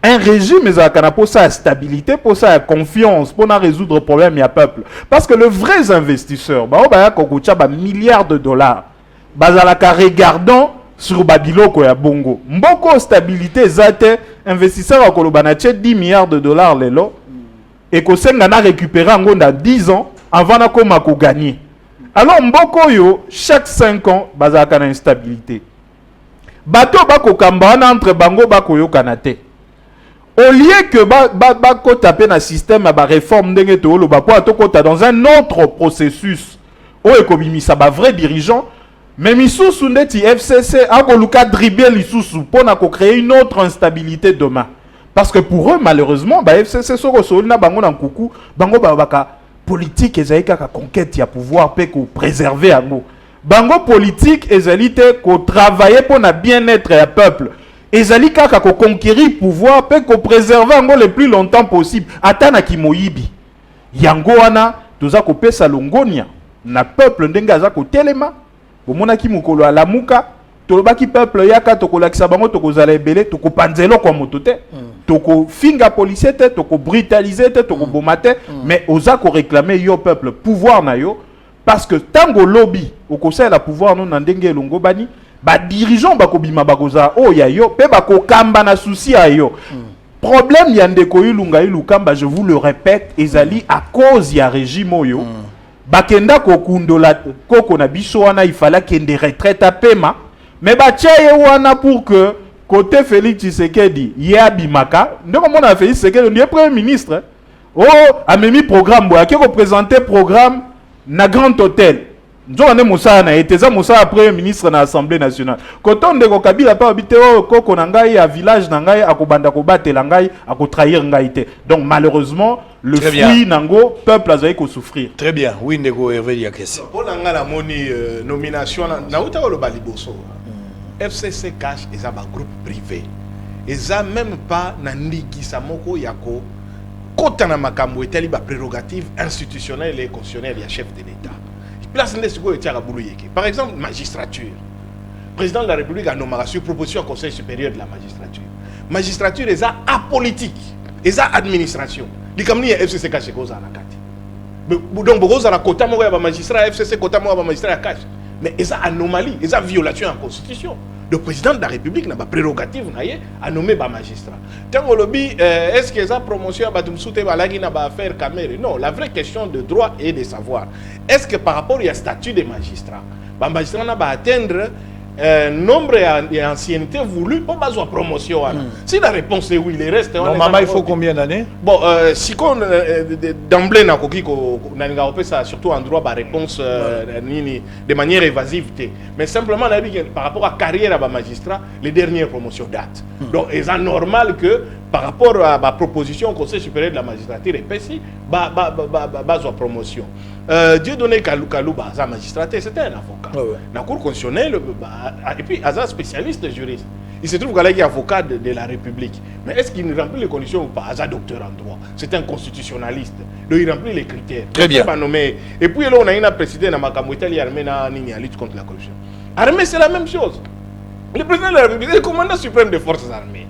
un régime pour ça stabilité, pour ça confiance, pour résoudre le problème il y a peuple. Parce que le vrai investisseur, milliards de dollars, bazalaka regardant sur Babiloko ya Bongo. Mboko stabilité zate investisseur à Kolobanache 10 milliards de dollars lelo et que sengana récupérer en dans 10 ans avant na koma ko gagner. Alors mboko yo chaque 5 ans bazalaka na instabilité. Bato bako kambana entre bango bako yo kanate. Au lieu que ko taper na système ba réforme ndenge to lo ba po atokota dans un autre processus o ekobimisa ba vrai dirigeant mais misusu ndeti FCC akoluka dribler lisusu pona ko créer une autre instabilité demain parce que pour eux malheureusement ba FCC soko solina bango na nkuku bango baka politique ezaika ka conquête ya pouvoir pe ko préserver yango bango politique ezalite ko travailler pour na bien-être ya peuple. Ezali kaka ko conquérir pouvoir pe ko préserver ngo le plus longtemps possible atana kimoyibi yango wana toza ko pesa longonia na peuple ndenga za ko telema bomona ki mukolo alamuka tolobaki peuple yaka to ko lakisa bango to ko zala ebele to ko panzelo kwa motote to ko finga policier te to ko brutaliser te to ko bomate mais oza ko réclamer yo peuple pouvoir na yo parce que tango lobby au conseil la pouvoir non na ndenge longo bani ba dirigeant bako bima bakoza o ya yo pe bako kamba na souci a yo problème yandeko ilunga ilukamba je vous le répète ezali à cause ya régime oyo bakenda ko kundola koko na biso wana il fallait kende retraite à paiement mais ba tchaye wana pour que côté Félix Tshisekedi ya bimaka ndeko mona Félix Tshisekedi ndiye premier ministre oh amemi programme boya ki représenter programme na grand hôtel. Nzone Moussa na eteza Moussa premier ministre na Assemblée nationale. Koton de ko Kabila pa habité o koko na ngai à village na ngai akobanda ko batela ngai akotrahir ngai te. Donc malheureusement le fruit nango peuple azai ko souffrir. Très bien. Oui ndeko Hervé ya question. Pour nga la moni nomination na uta ko lo baliboso. FCC cash eza ba groupe privé. Eza même pas na ndiki samoko yako kota na makambo etali ba prérogative institutionnelle et constitutionnelle ya chef de l'État. Par exemple, magistrature. Le président de la République a nommé sur proposition au Conseil supérieur de la magistrature. Magistrature est apolitique, est administration. Les compagnies FCC caché cause à la carte. Donc beaucoup à la quota moi magistrat FCC quota moi magistrat à cash. Mais est anomalie, est violation en constitution. le président de la République n'a pas prérogative à nommer des magistrats. Tant lobby, est-ce que ça promotion va faire caméra? Non, la vraie question de droit est de savoir, est-ce que par rapport au statut des magistrats, les magistrats n'ont pas atteindre nombre et ancienneté voulu pour base de promotion. Si la réponse est oui, les restes. Normalement, il faut combien d'années? Bon, si d'emblée, surtout en droit, réponse de manière évasive. Mais simplement, par rapport à la carrière de magistrat, les dernières promotions datent. Donc, il est normal que par rapport à la proposition au Conseil supérieur de la magistrature, base de promotion. Dieu donné Kalou Baza magistrat, c'était un avocat. La Cour constitutionnelle, et puis Aza spécialiste juriste. Il se trouve qu'il est avocat de la République. Mais est-ce qu'il remplit les conditions ou pas? Aza docteur en droit. C'est un constitutionnaliste. Donc il remplit les critères. Très bien. Et puis là, on a une président dans Makamouetali Armée dans la lutte contre la corruption. Armée, c'est la même chose. Le président de la République est le commandant suprême des forces armées.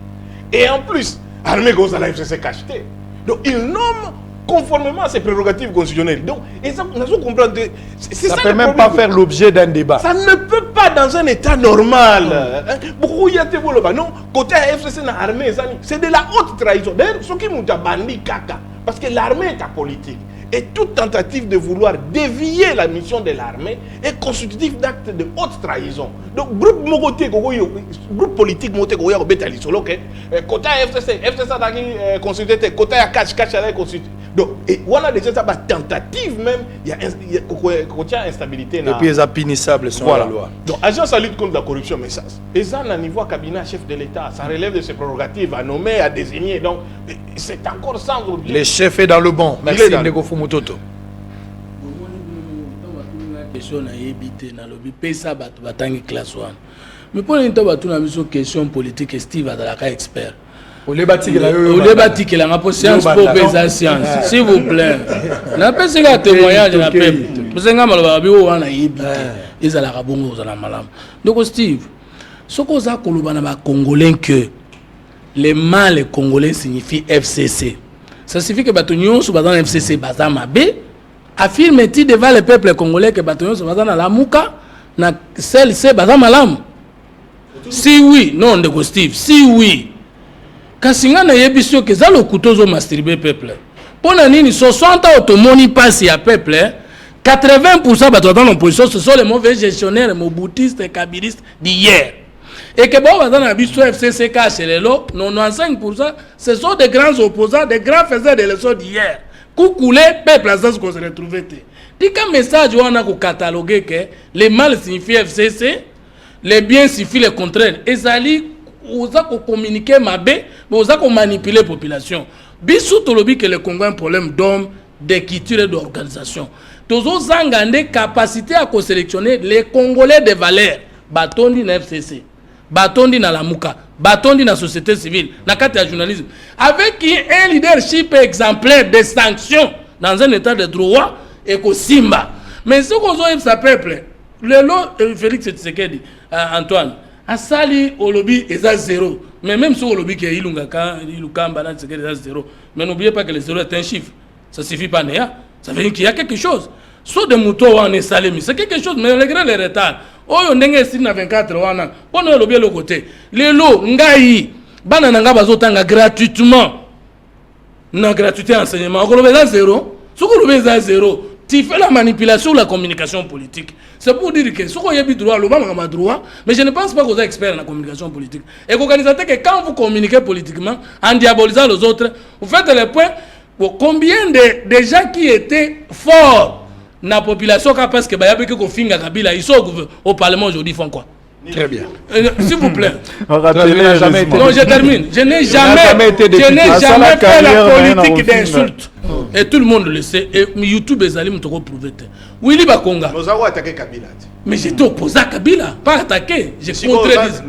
Et en plus, Armée Gonzala FCC cacheté. Donc il nomme conformément à ses prérogatives constitutionnelles. Donc, et ça, nous devons comprendre que ça ne peut même pas faire l'objet d'un débat. Ça ne peut pas dans un état normal. Beaucoup y a été non, côté FCC dans l'armée, c'est de la haute trahison. D'ailleurs, ce qui m'ont dit caca, parce que l'armée est apolitique. Et toute tentative de vouloir dévier la mission de l'armée est constitutif d'acte de haute trahison. Donc, groupe politique, côté FCC a constitué, côté Cash a constitué. Donc, et on a déjà ça, tentative même, il y a instabilité. Et puis, ils sont punissables sur la loi. Donc, agence à lutte contre la corruption, mais ça, et ça, à niveau cabinet chef de l'État, ça relève de ses prérogatives à nommer, à désigner. Donc, c'est encore sans objet. Le chef est dans le bon. Merci, Ndeko Fumutoto. Question na yebité na lobby pesa bato batangi classe 1. Mais pour l'instant bato na biso question politique Steve Adalaka expert. Au débattique la nga pour science pour pesa science s'il vous plaît. Na pesa ka témoignage na peuple. Parce que ngama bi o wana yebité ezalaka bongo za na malamu. Donc Steve, soko za koloba na ba congolais que les mâles congolais signifie FCC. Ça signifie que bato nyonso ba dans FCC baza mabe. Affirme-t-il devant le peuple congolais que Batoyon se dans la Mouka, na celle-ci, Bazam Malam? Si oui, non, de Steve, si oui, Kassinga na yebisio que ça le couteau zo masturbé peuple. Pour nani, 60 ans automoni passe à peuple, 80% bato dans l'opposition, ce sont les mauvais gestionnaires, moboutistes et kabiristes d'hier. Et que bon, dans la biso FCC KHLLO, 95%, ce sont des grands opposants, des grands faiseurs de leçons d'hier. Coucoulé, peuple à ça qu'on se retrouve. Dit qu'un message on a catalogué que les mal signifient FCC, les biens signifient le contraire. Et ça dit, on a communiqué ma bé, mais on a manipulé la population. Bissou tolobi que le Congo a un problème d'hommes, d'écriture et d'organisation. Tous les gens ont capacité à sélectionner les Congolais de valeur. Batondi na FCC, Batondi na la Mouka, Batondi na société civile, na carte de journalisme. Avec un leadership exemplaire des sanctions dans un état de droit et que Simba. Mais ce qu'on a sa peuple, le lot Félix Tshisekedi, Antoine, a sali au lobby est à zéro. Mais même sur le lobby qui est Ilungaka, Ilukamba, Tshisekedi est à zéro. Mais n'oubliez pas que le zéro est un chiffre. Ça suffit pas, Néa. Ça veut dire qu'il y a quelque chose. Soit des moutons on est salé, c'est quelque chose, mais malgré les retards. Oh, on est ici dans 24 ans. On est le l'autre côté. Les lots, Ngaï, Banananga Bazotanga gratuitement. Non, gratuité enseignement. On est à zéro. Ce qu'on est à zéro, tu fais la manipulation ou la communication politique. C'est pour dire que ce qu'on y a droit, le bas droit, mais je ne pense pas que vous êtes expert en la communication politique. Et que vous organisez que quand vous communiquez politiquement, en diabolisant les autres, vous faites le point. Combien de gens qui étaient forts dans la population, parce que ils sont au Parlement aujourd'hui, font quoi? Très bien. S'il vous plaît. Non, je termine. Je n'ai jamais fait la politique d'insulte. Et tout le monde le sait. Et YouTube et Zalim te prouvé. Willy Bakonga. Nous avons attaqué Kabila. Mais j'étais opposé à Kabila, pas attaqué. J'ai contredit.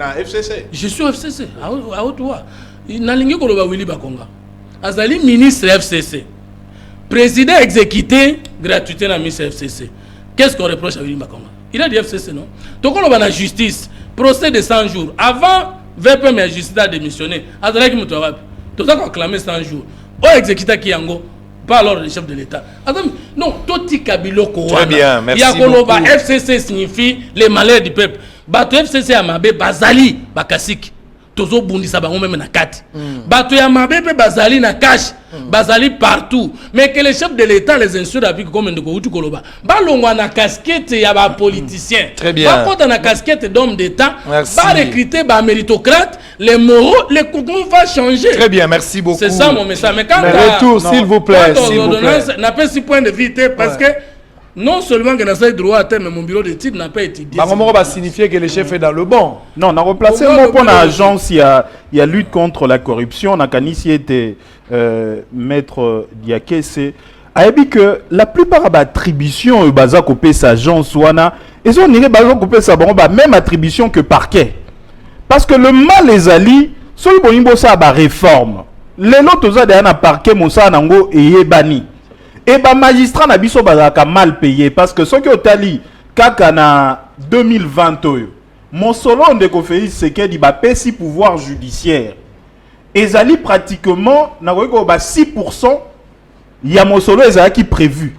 Je suis au FCC, à Ottawa. Il n'a rien que Willy Bakonga. Azali ministre FCC. Président exécuté, gratuité dans le ministre FCC. Qu'est-ce qu'on reproche à Willy Bakonga? Il a dit FCC, non? Donc on a la justice, procès de 100 jours. Avant, VPM et la justice a démissionné. Azali qui me trouve. Tout ça qu'on a clamé 100 jours. On exécuté Kiango, pas alors le chef de l'État. Non, totika biloko wana. Très bien, merci ya koloba beaucoup. FCC signifie les malheurs du peuple. Bato FCC ya mabe bazali bakasiki. Tozo bundisa bango même na kati. Bato ya mabe pe bazali na cash. Bazali partout. Mais que les chefs de l'État les insurent avec comme ndeko utu koloba. Balongwa na casquette ya ba politicien. Très bien. Ba kota na casquette d'homme d'État. Merci. Ba recruter ba méritocrate. Les moraux, les cocons va changer. Très bien, merci beaucoup. C'est ça mon message. Mais quand retour, s'il vous plaît, quand s'il vous plaît. n'a pas 6 points de vérité parce que non seulement que n'a droit à terme, mais mon bureau d'études n'a pas étudié. Maman va signifier que le chef est dans le bon. Non, on a replacé Comment mon point le- agence, il y a lutte contre la corruption. On a Kanissi était maître Diakese. A dit que la plupart des attributions baza kopé sa agence wana, ils ont niré baza kopé sa bon même attribution que parquet. Parce que le mal les alliés, so ibonimbo sa ba réforme. Les lotos a derrière na parquet mosa nango et bani. Et bah magistrat na biso bazaka mal payé parce que ceux qui ont tali kaka na 2020 oyo mon solo ndeko Félix Sekedi ba pesi pouvoir judiciaire ezali pratiquement na ko ba 6% ya mon solo ezali prévu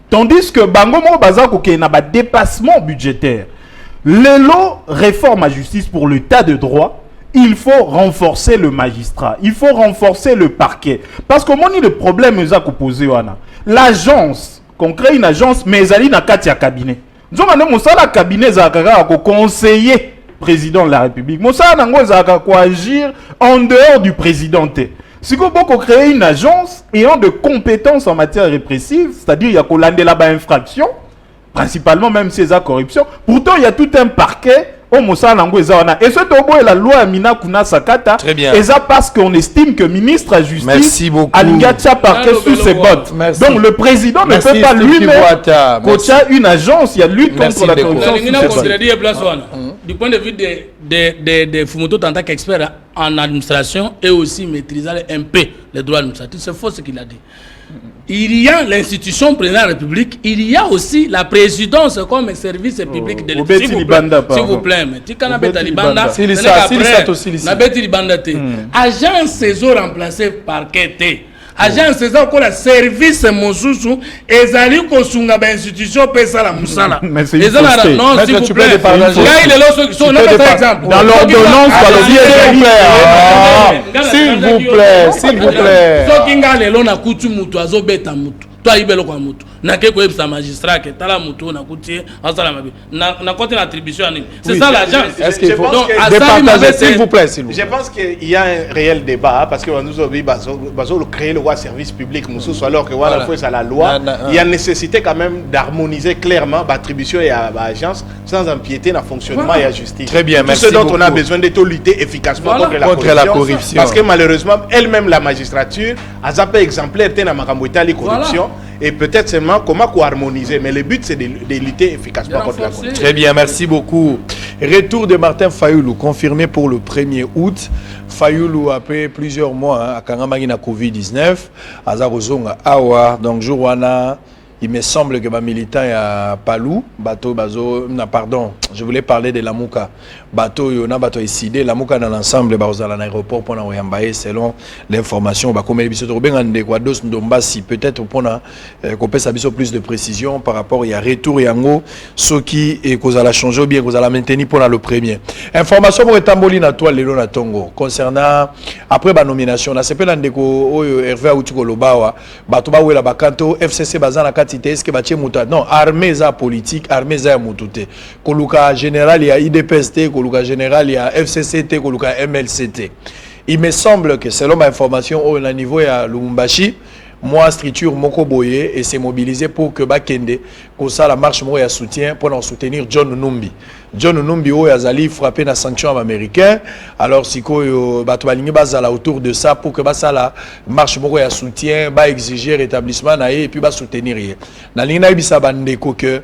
tandis que bango mo bazako ke na ba dépassement budgétaire lelo réforme à justice pour l'état de droit. Il faut renforcer le magistrat. Il faut renforcer le parquet. Parce que moi, le problème est posé. L'agence, qu'on crée une agence, mais elle est dans le cabinet. Nous avons un cabinet qui conseiller président de la République. Nous avons agir en dehors du président. Si vous voulez créer une agence ayant de compétences en matière répressive, c'est-à-dire qu'il y a là-bas infraction, principalement même si c'est la corruption, pourtant il y a tout un parquet. Et ce tobo est la loi Amina Kuna Sakata. Très bien. Et ça parce qu'on estime que ministre à justice Merci beaucoup. Alingacha parquet sous ses bottes. Merci. Donc le président Merci, ne peut pas Steve lui-même Kivuata. coacher une agence, il y a lutte Merci contre la beaucoup. corruption. Du point de vue des Fumoto en tant qu'expert en administration et aussi maîtrisant un peu les droits administratifs, c'est faux ce qu'il a dit. Il y a l'institution président de la République, il y a aussi la présidence comme service public de l'État. S'il vous plaît, mais tu connais pas Libanda. C'est na beti Libanda te. Agence César remplacé par Kété. Agence César ko la service mosusu ezali ko sunga ba institution pesa la musala. Mais c'est non, s'il vous plaît. Là il est là par exemple. Dans l'ordonnance s'il vous plaît, s'il vous plaît. Soki ngale lo na kutu mutu azobeta mutu. Toi ibelo kwa mutu. Na ke ko ebisa magistrat ke tala mutu na kutie azala mabe. Na côté l'attribution ani. C'est ça l'agence. Est-ce qu'il faut départager s'il vous plaît, s'il vous plaît. Je pense qu'il y a un réel débat parce que nous avons créé le service public alors que voilà faut ça la loi. Il y a nécessité quand même d'harmoniser clairement l'attribution et l'agence sans empiéter dans le fonctionnement et la justice. Très bien, merci. Tout ce dont on a besoin de lutter efficacement contre la corruption. Parce que malheureusement elle-même la magistrature a zappé exemplaire dans la corruption. Et peut-être seulement comment harmoniser. Mais le but, c'est de lutter efficacement contre la corruption. Très bien, merci beaucoup. Retour de Martin Fayoulou, confirmé pour le 1er août. Fayoulou, après plusieurs mois, à Kangamagi na Covid-19, à Zarozonga, Awa, donc Jouana. Il me semble que ma militant est à Palou, bateau, bazo, pardon, je voulais parler de Lamouka. Bateau, il y a bateau ici, Lamouka dans l'ensemble, bazo à l'aéroport pour nous selon l'information. Comme il y peut-être pour qu'on puisse plus de précision par rapport à retour et en gros, ce qui est qu'on a changé ou bien qu'on a maintenu pour le premier. Information pour Etamboli na toile Lelo na Tongo concernant après la nomination, na CP Landeko Hervé Aoutuko Lobawa, bateau ba la bakanto FCC bazana est-ce que batie muta non armée za politique armée za mutute koluka général il y a IDPST koluka général il y a FCCT koluka MLCT. Il me semble que selon ma information au niveau à Lumumbashi moi structure Moko Boye et s'est mobilisé pour que Bakende comme ça la marche moi soutien pour en soutenir John Numbi. John Numbi o azali frappé na sanction américain alors siko bato balingi bazala autour de ça pour que ça la marche moko ya soutien ba exiger rétablissement na et puis ba soutenir ye na lingi bisa bandeko que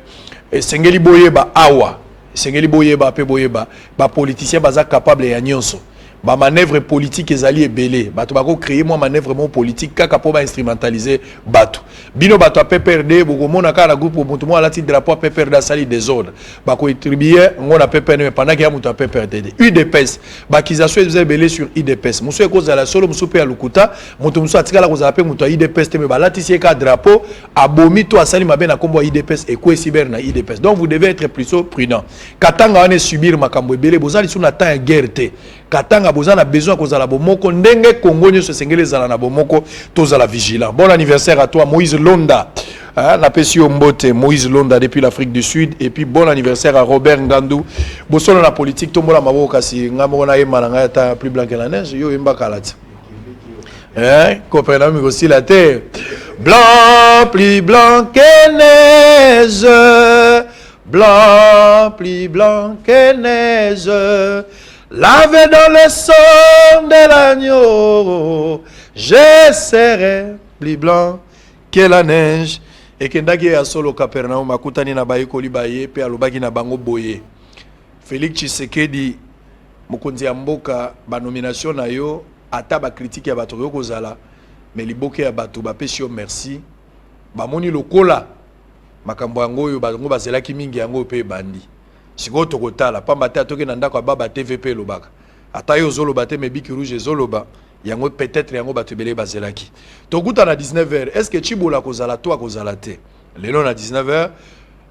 sengeli boyeba awa sengeli boyeba pe boyeba ba politicien baza capable ya nyonso ba manœuvre politique ezali ebele bato bako créer moi manœuvre mon politique kaka po ba instrumentaliser bato bino bato a PPRD bokomona kala groupe mutu mo alati drapeau a PPRD asali désordre bako attribuer ngona PPRD pendant qu'il y a mutu a PPRD UDPS bakization ezebele sur UDPS muso ekozala solo muso pe ya lukuta mutu muso atikala kozala pe mutu a UDPS te me balati sie ka drapeau abomi to asali mabe na kombo UDPS et ko cyber na UDPS donc vous devez être plus prudent katanga wane subir makambo ebele bozali sous na temps ya guerre te katanga bozana besoin kozala bomoko ndenge Congo nyo sengele zala na bomoko tozala vigilant. Bon anniversaire à toi Moïse Londa. La Pessio Mbote, Moïse Londa depuis l'Afrique du Sud et puis bon anniversaire à Robert Ngandou. Bosolo la politique tombola maboka si ngamona emalanga ta plus blanc que la neige yo imba kalati. Comprenez aussi la terre. Blanc plus blanc que neige. Blanc plus blanc que neige. Lavé dans le sang de l'agneau, je serai plus blanc que la neige. Et kendaki ya solo Capernaum makutani na bayekoli baye pe alobaki na bango boye. Félix Tshisekedi mokonzi ya mboka ba nomination na yo ata ba critique ya bato yo kozala mais liboke ya bato ba pesio merci. Ba moni lokola makambo yango yo bango bazelaki mingi yango pe bandi. Siko tokotala pamba te atoke na ndako baba TVP lobaka ata yo zolo bate me biki rouge zoloba yango peut-être yango batebele bazelaki tokuta na 19h est-ce que Chibola kozala to akozala te lelo na 19h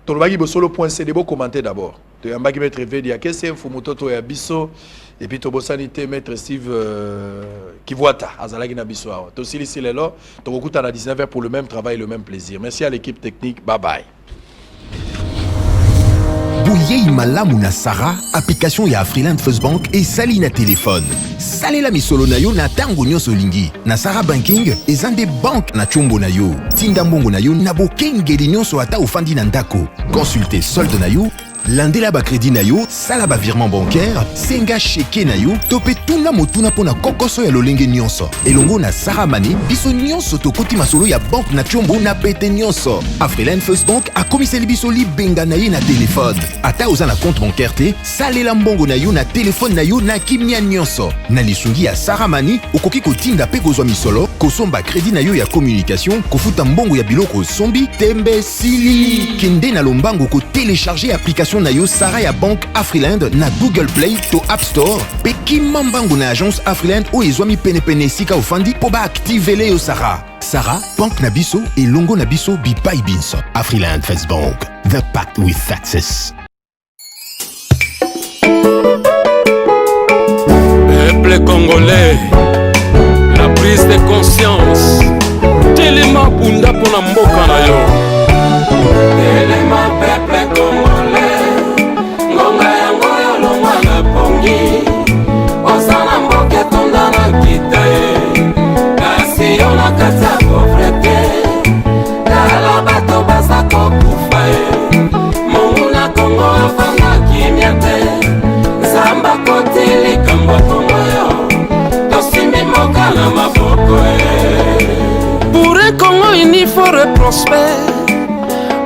tolobaki bosolo point CD bo commenter d'abord to yambaki maître Vedi ya kese info mototo ya biso et puis to bosanité maître Steve Kivuata azalaki na biso awa to silisi lelo tokuta na 19h pour le même travail le même plaisir. Merci à l'équipe technique, bye bye. Bouyei malamu na Sarah, application ya Afriland First Bank et sali na téléphone. Salela misolo na yo na tango nyonso lingi. Na Sarah Banking, ezande bank na chombo na yo. Tinda mbongo na yo na bokengeli nyonso ata ofandi na ndako. Consultez solde na yo, landela ba crédit na yo, sala ba virement bancaire, senga cheke na yo, tope tuna motuna pona kokoso ya lolenge nyonso. Elongo na Sarah Money, biso nyonso tokoti masolo ya bank na chombo na pete nyonso. Afriland First Bank a komiseli biso li benga na ye na téléphone. Ata oza na compte bancaire te, salela mbongo na yo na téléphone na yo na kimia nyonso. Na lisungi ya Sarah Money, okoki kotinda pe kozwa misolo, kosomba crédit na yo ya communication, kofuta mbongo ya biloko sombi, tembe sili. Kende na lombango ko télécharger application na yo Sarah ya Bank Afriland na Google Play to App Store pe kimambango na agence Afriland o ezwami pene sika ofandi po ba activer yo Sarah. Sarah, Bank na biso et longo na biso bipai binso. Afriland First Bank, the pact with success. Peuple congolais, la prise de conscience. Telema bunda pona mboka na yo. Telema peuple congolais, ngonga yango yo longwa na pongi. Osana mboke tonda na kitae, kasi yo na kata pauvreté. Kala bato basa kokufae, Mungu na Kongo afanga kimya te. Zamba kotili kambo Kongo yo, tosimbi moka na maboko Pour un Congo uni fort et prospère,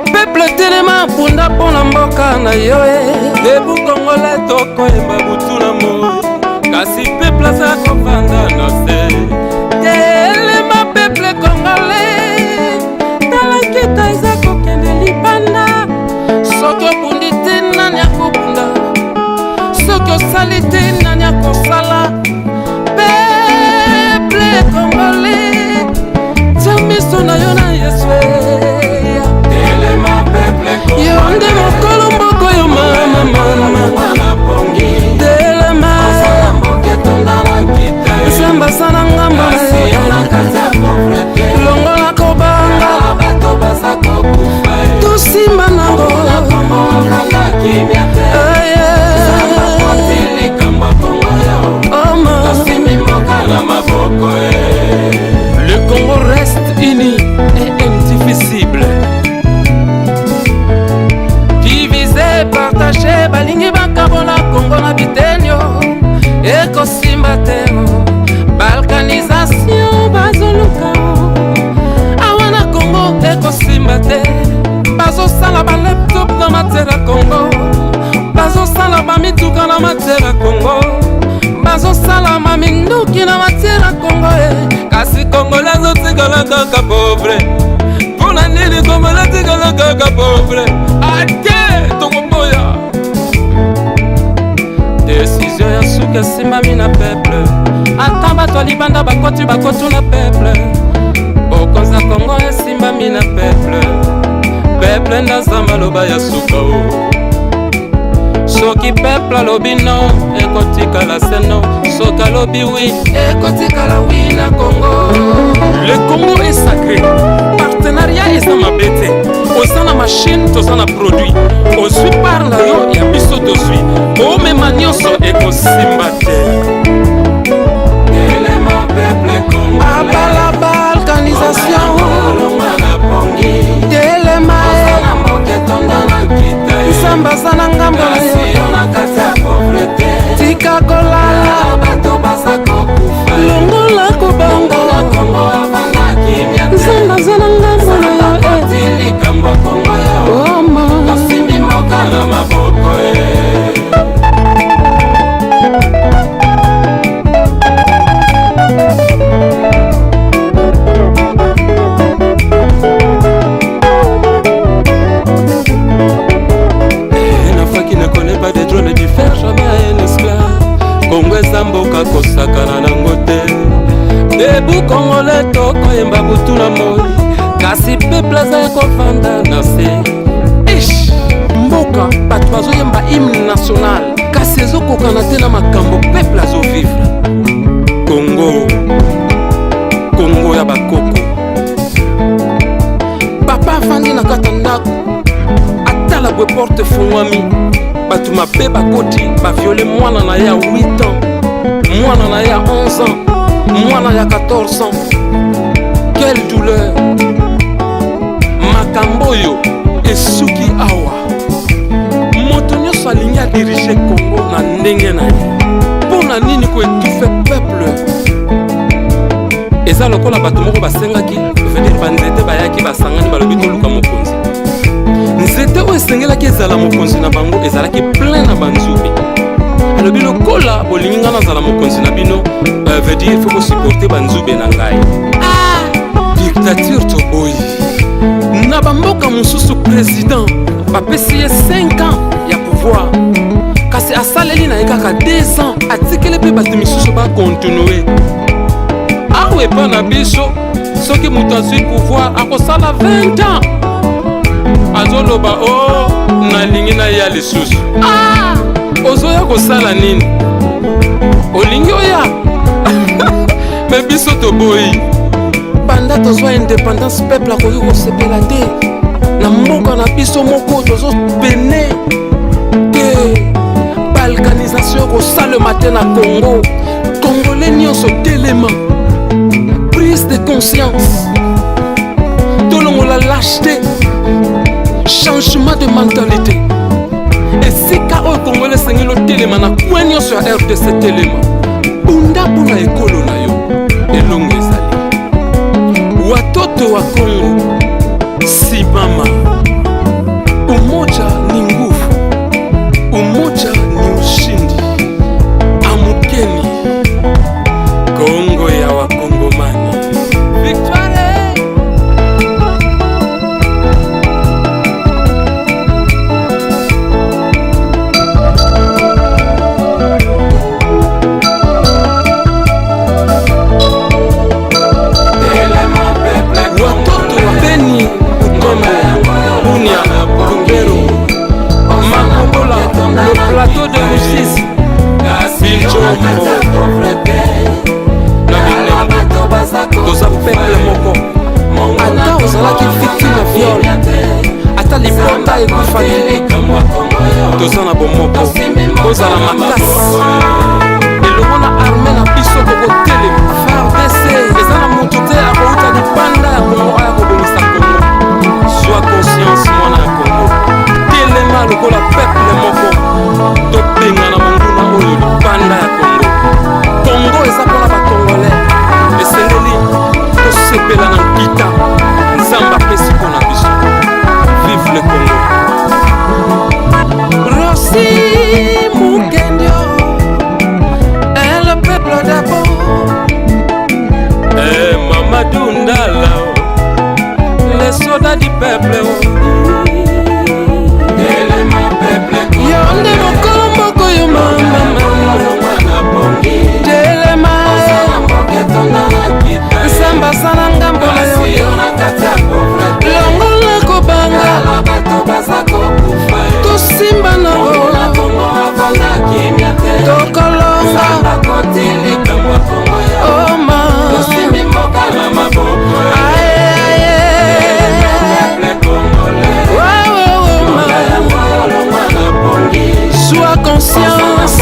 peuple telema bunda pona mboka na yo Ebu Congolais toko eba butu na moi, kasi peuple aza kovanda na se. Telema peuple congolais, talakita eza kokende libanda. Soki obundi te nani akobunda, soki osali te nani akosala. Peuple congolais, miso na yo na Yesu. Telema peuple congolais, yo nde mokolo mboko yo mama Telema Samba sana ngamba longo na kobanga tusimba nango Le Congo reste uni et indivisible. Divisé, partagé, balingi bakabola Congo na bitenyo Eko simba tero, balkanisation bazoluka Awana Congo eko simba te, bazo sala ba laptop na matera Congo tikala kaka pauvre mpona nini Congolais tikala kaka pauvre ate tokoboya décision ya suki esimbami na peuple ata bato ya libanda bakoti na peuple bokonzi ya Congo esimbami na peuple ndaza maloba ya suka o soki peuple alobi non ekotikala se non soki alobi oui ekotikala oui na Congo. Le Congo est sacré, partenariat eza mabe te oza na machine toza na produit ozwi par na yo ya biso tozwi omema nyonso ekosimba te abala balkanisation telema nsamba aza na ngambo tika kolala longola kobanga nsamba aza na ngambo mboka kosakana nango te debu Congolais tokoyemba butu na moi kasi peuple aza ya kovanda na se mboka bato bazoyemba hymne national kasi ezokokana te na makambo peuple azovivre Congo ya bakoko papa afandi na kata ndako atala bwe porte fungwami bato mabe bakoti baviole mwana na ye ya 8 ans mwana na ya 11 ans mwana ya 14 ans. Quelle douleur makambo oyo esuki awa moto nyonso alingi adirige Congo na ndenge na ye mpona nini koetufe peuple eza lokola bato moko basengaki venir banzete bayaki basangani balobi toluka mokonzi nzete oyo esengelaki ezala mokonzi na bango ezalaki plein na banzubi alobi lokola bolingi nga nazala mokonzi na bino veut dire faut kosupporte banzube na ngai dictature toboyi na bamboka mosusu président bapesi ye 5 ans ya pouvoir kasi asaleli na ye kaka 2 ans atikeli mpe bato misusu bakontinue awa epa na biso soki moto azwi pouvoir akosala 20 ans azoloba o nalingi na ya lisusu ozoya kosala nini olingi oya me biso toboyi banda tozwa indépendance peuple akoki kosepela te na mboka na biso moko tozopene te balkanisation kosalema te na Congo Congolais nyonso telema prise de conscience tolongola lâcheté changement de mentalité esika oyo Congolais esengeli otelema na kwe nyonso ya RDC telema bunda mpona ekolo na yo elongo ezali watoto wa Congo simama umoja ni nguvu umoja ni ushindi amukeni Congo ya wakongomani victoire le plateau de justice toza peuple moko ata ozalaki victime ya viol ata libota ekufaki toza na bomoko kozala makasi elongo na arme na biso kokotelema FARDC eza na moto te akouta libanda ya Congo aya kobongisa Congo zwa conscience mwana ya Congo telema lokola peuple moko tobenga na monguna oyo libanda ya Congo Congo eza mpona bakongolais esengeli tosepela na nkita nzambe apesi mpona biso vive le Congo. Rossi Mukendio Téléma du peuple. Téléma peuple. Yonde mokolo moko yo mama. Téléma. Samba sana ngambo na yo. Longola kobanga. Tosimba na go. Tokolonga. Oh ma. Sois conscience.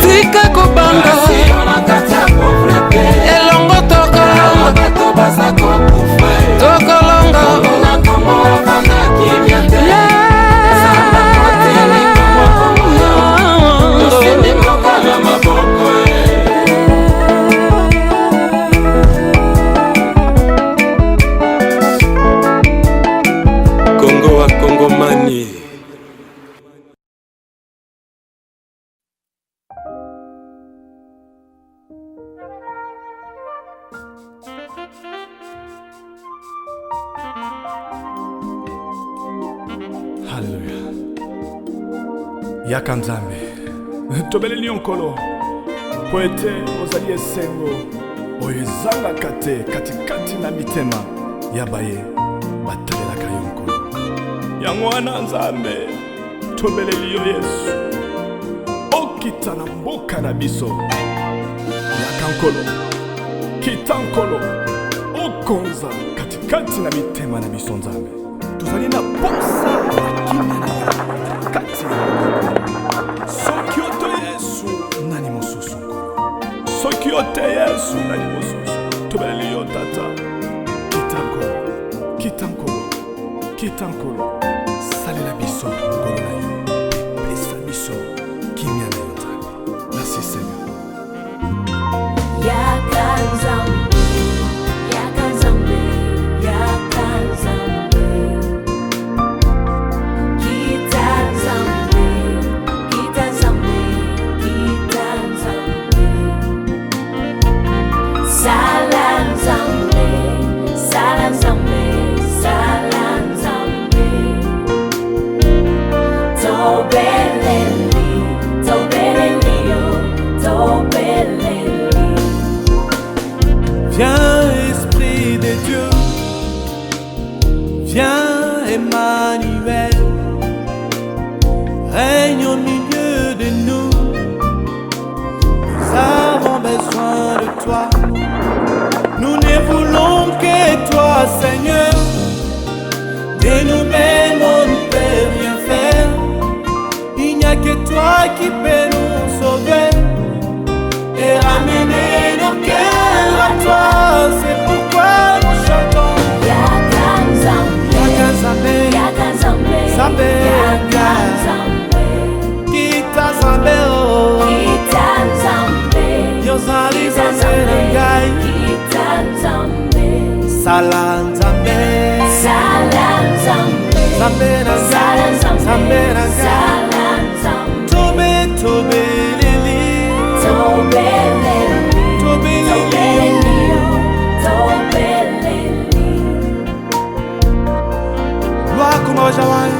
Tika kobanga. Elongo tokolonga. Tokolonga. Congo wa Congomani. Hallelujah. Yaka Nzambe. Tobeleli onkolo. Po ete ozali esengo oyo ezalaka te katikati na mitema ya baye batalelaka yo nkolo. Yango wana Nzambe tobeleli yo Yesu. Okita na mboka na biso. Yaka nkolo. Kita nkolo. Okonza katikati na mitema na biso Nzambe. Tozali na posa kimia na yo kati soki oto Yesu nani mosusu nkolo. Soki ote Yesu nani mosusu. Tobeleli yo tata. Kita nkolo. Kita nkolo. Kita nkolo. Salela biso nkolo na yo. Pesa biso kimia na yo Nzambe. Merci Seigneur. Yaka Nzambe. Yaka Nzambe. Yaka Nzambe. Kita Nzambe. Kita Nzambe. Kita Nzambe. Sala Nzambe. Sala Nzambe. Sala Nzambe. Tobeleli. Tobeleli yo. Tobeleli. Viens Esprit de Dieu, viens Emmanuel, règne au milieu de nous. Nous avons besoin de toi, nous ne voulons que toi Seigneur. De nous-mêmes on ne peut rien faire, il n'y a que toi qui peux nous sauver et ramener nos cœurs à toi. C'est pourquoi nous chantons Yaka Nzambe. Yaka Nzambe. Yaka Nzambe. Nzambe. Yaka Nzambe. Kita Nzambe oh. Kita Nzambe. Yozali Kita Nzambe ngai. Kita Nzambe. Sala Nzambe. Sala Nzambe. Nzambe na ngai. Sala Nzambe. Nzambe na ngai. Sala Nzambe. Tobe tobe leli. Tobeleli. Tobeleli. Tobeleli. Lwa kuma wajawai.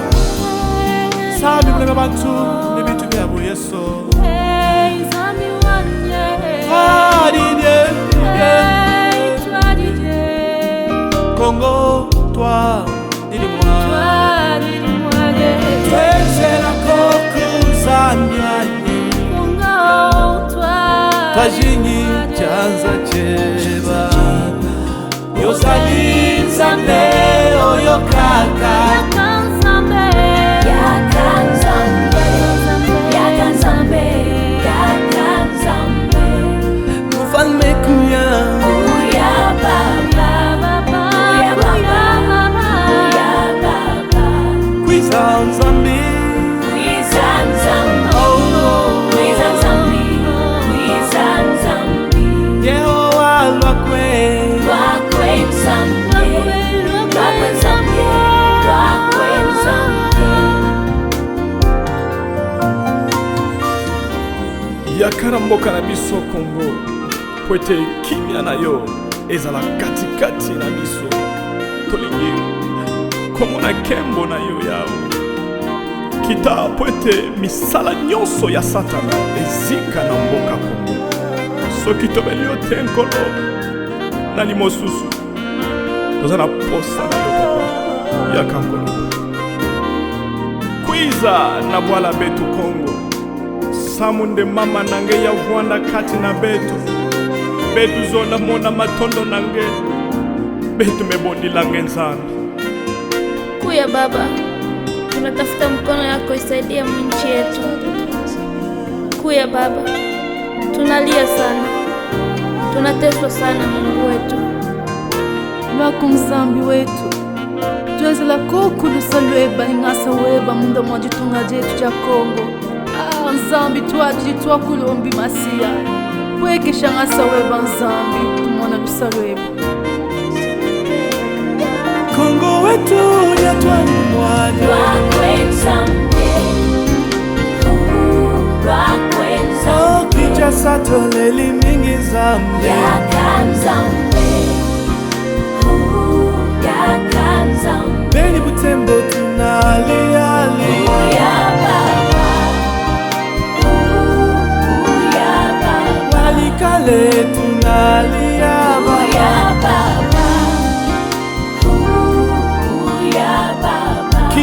Sabi mlema bantu. Nebitu biabu yeso. Congo, toi, dis-moi. Toi, c'est la Kokuzanyani. Congo, toi. Toi, Jini, Tianza, Cheba. Yosali, Nzambe, Oyokaka. Yaka Nzambe. Yaka Nzambe. Yaka Nzambe. Yaka Nzambe. Mufalme kuya. Kuya baba. Kuya baba. Kuya baba. Kwiza Nzambe. Kwiza Nzambe. Kwiza Nzambe. Kwiza Nzambe. Yehowa lwakwe. Lwakwe Nzambe. Lwakwe Nzambe. Lwakwe Nzambe. Yakara mboka na biso Congo. Po ete kimia na yo ezala katikati na biso. tolingi komona kembo na yo yawe kita po ete misala nyonso ya satana ezika na mboka Kongo soki tobeli yo te nkolo na limosusu toza na posa na yo papa yaka nkolo kwiza na bwala betu Kongo samunde mama nange ya vwanda kati na betu zona mona matondo nange betu mebondi lange nzambi kuya baba tunatafuta mkono yako isaidie nchi yetu kuya baba tunalia sana tunateswa sana Mungu wetu lwako mzambi wetu tuwezela koko lusalweba ingasa weba munda mwajitunga jetu cha Kongo nzambi twajitwa kulombi masia wekesha ngasa weba nzambi tumona lusalweba Kongo wetu yatwani mwani Kicha sato leli mingi zambi Beni Butembo tunaliali Walikale tunalia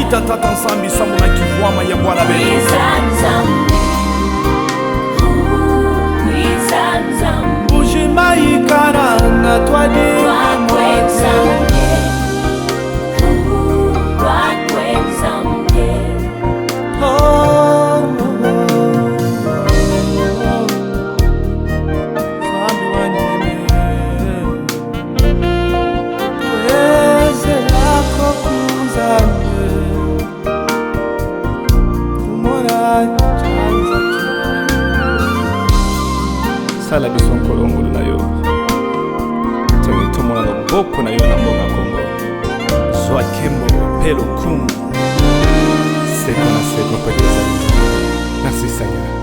Kita tata nsambi samu na kivwama ya bwala beni Bujimaikara na twadi sala biso nkolo ngulu na yo tenge tomona na mboko na yo na mboka Kongo zwa kembo pe lokumu seko na seko pe merci Seigneur.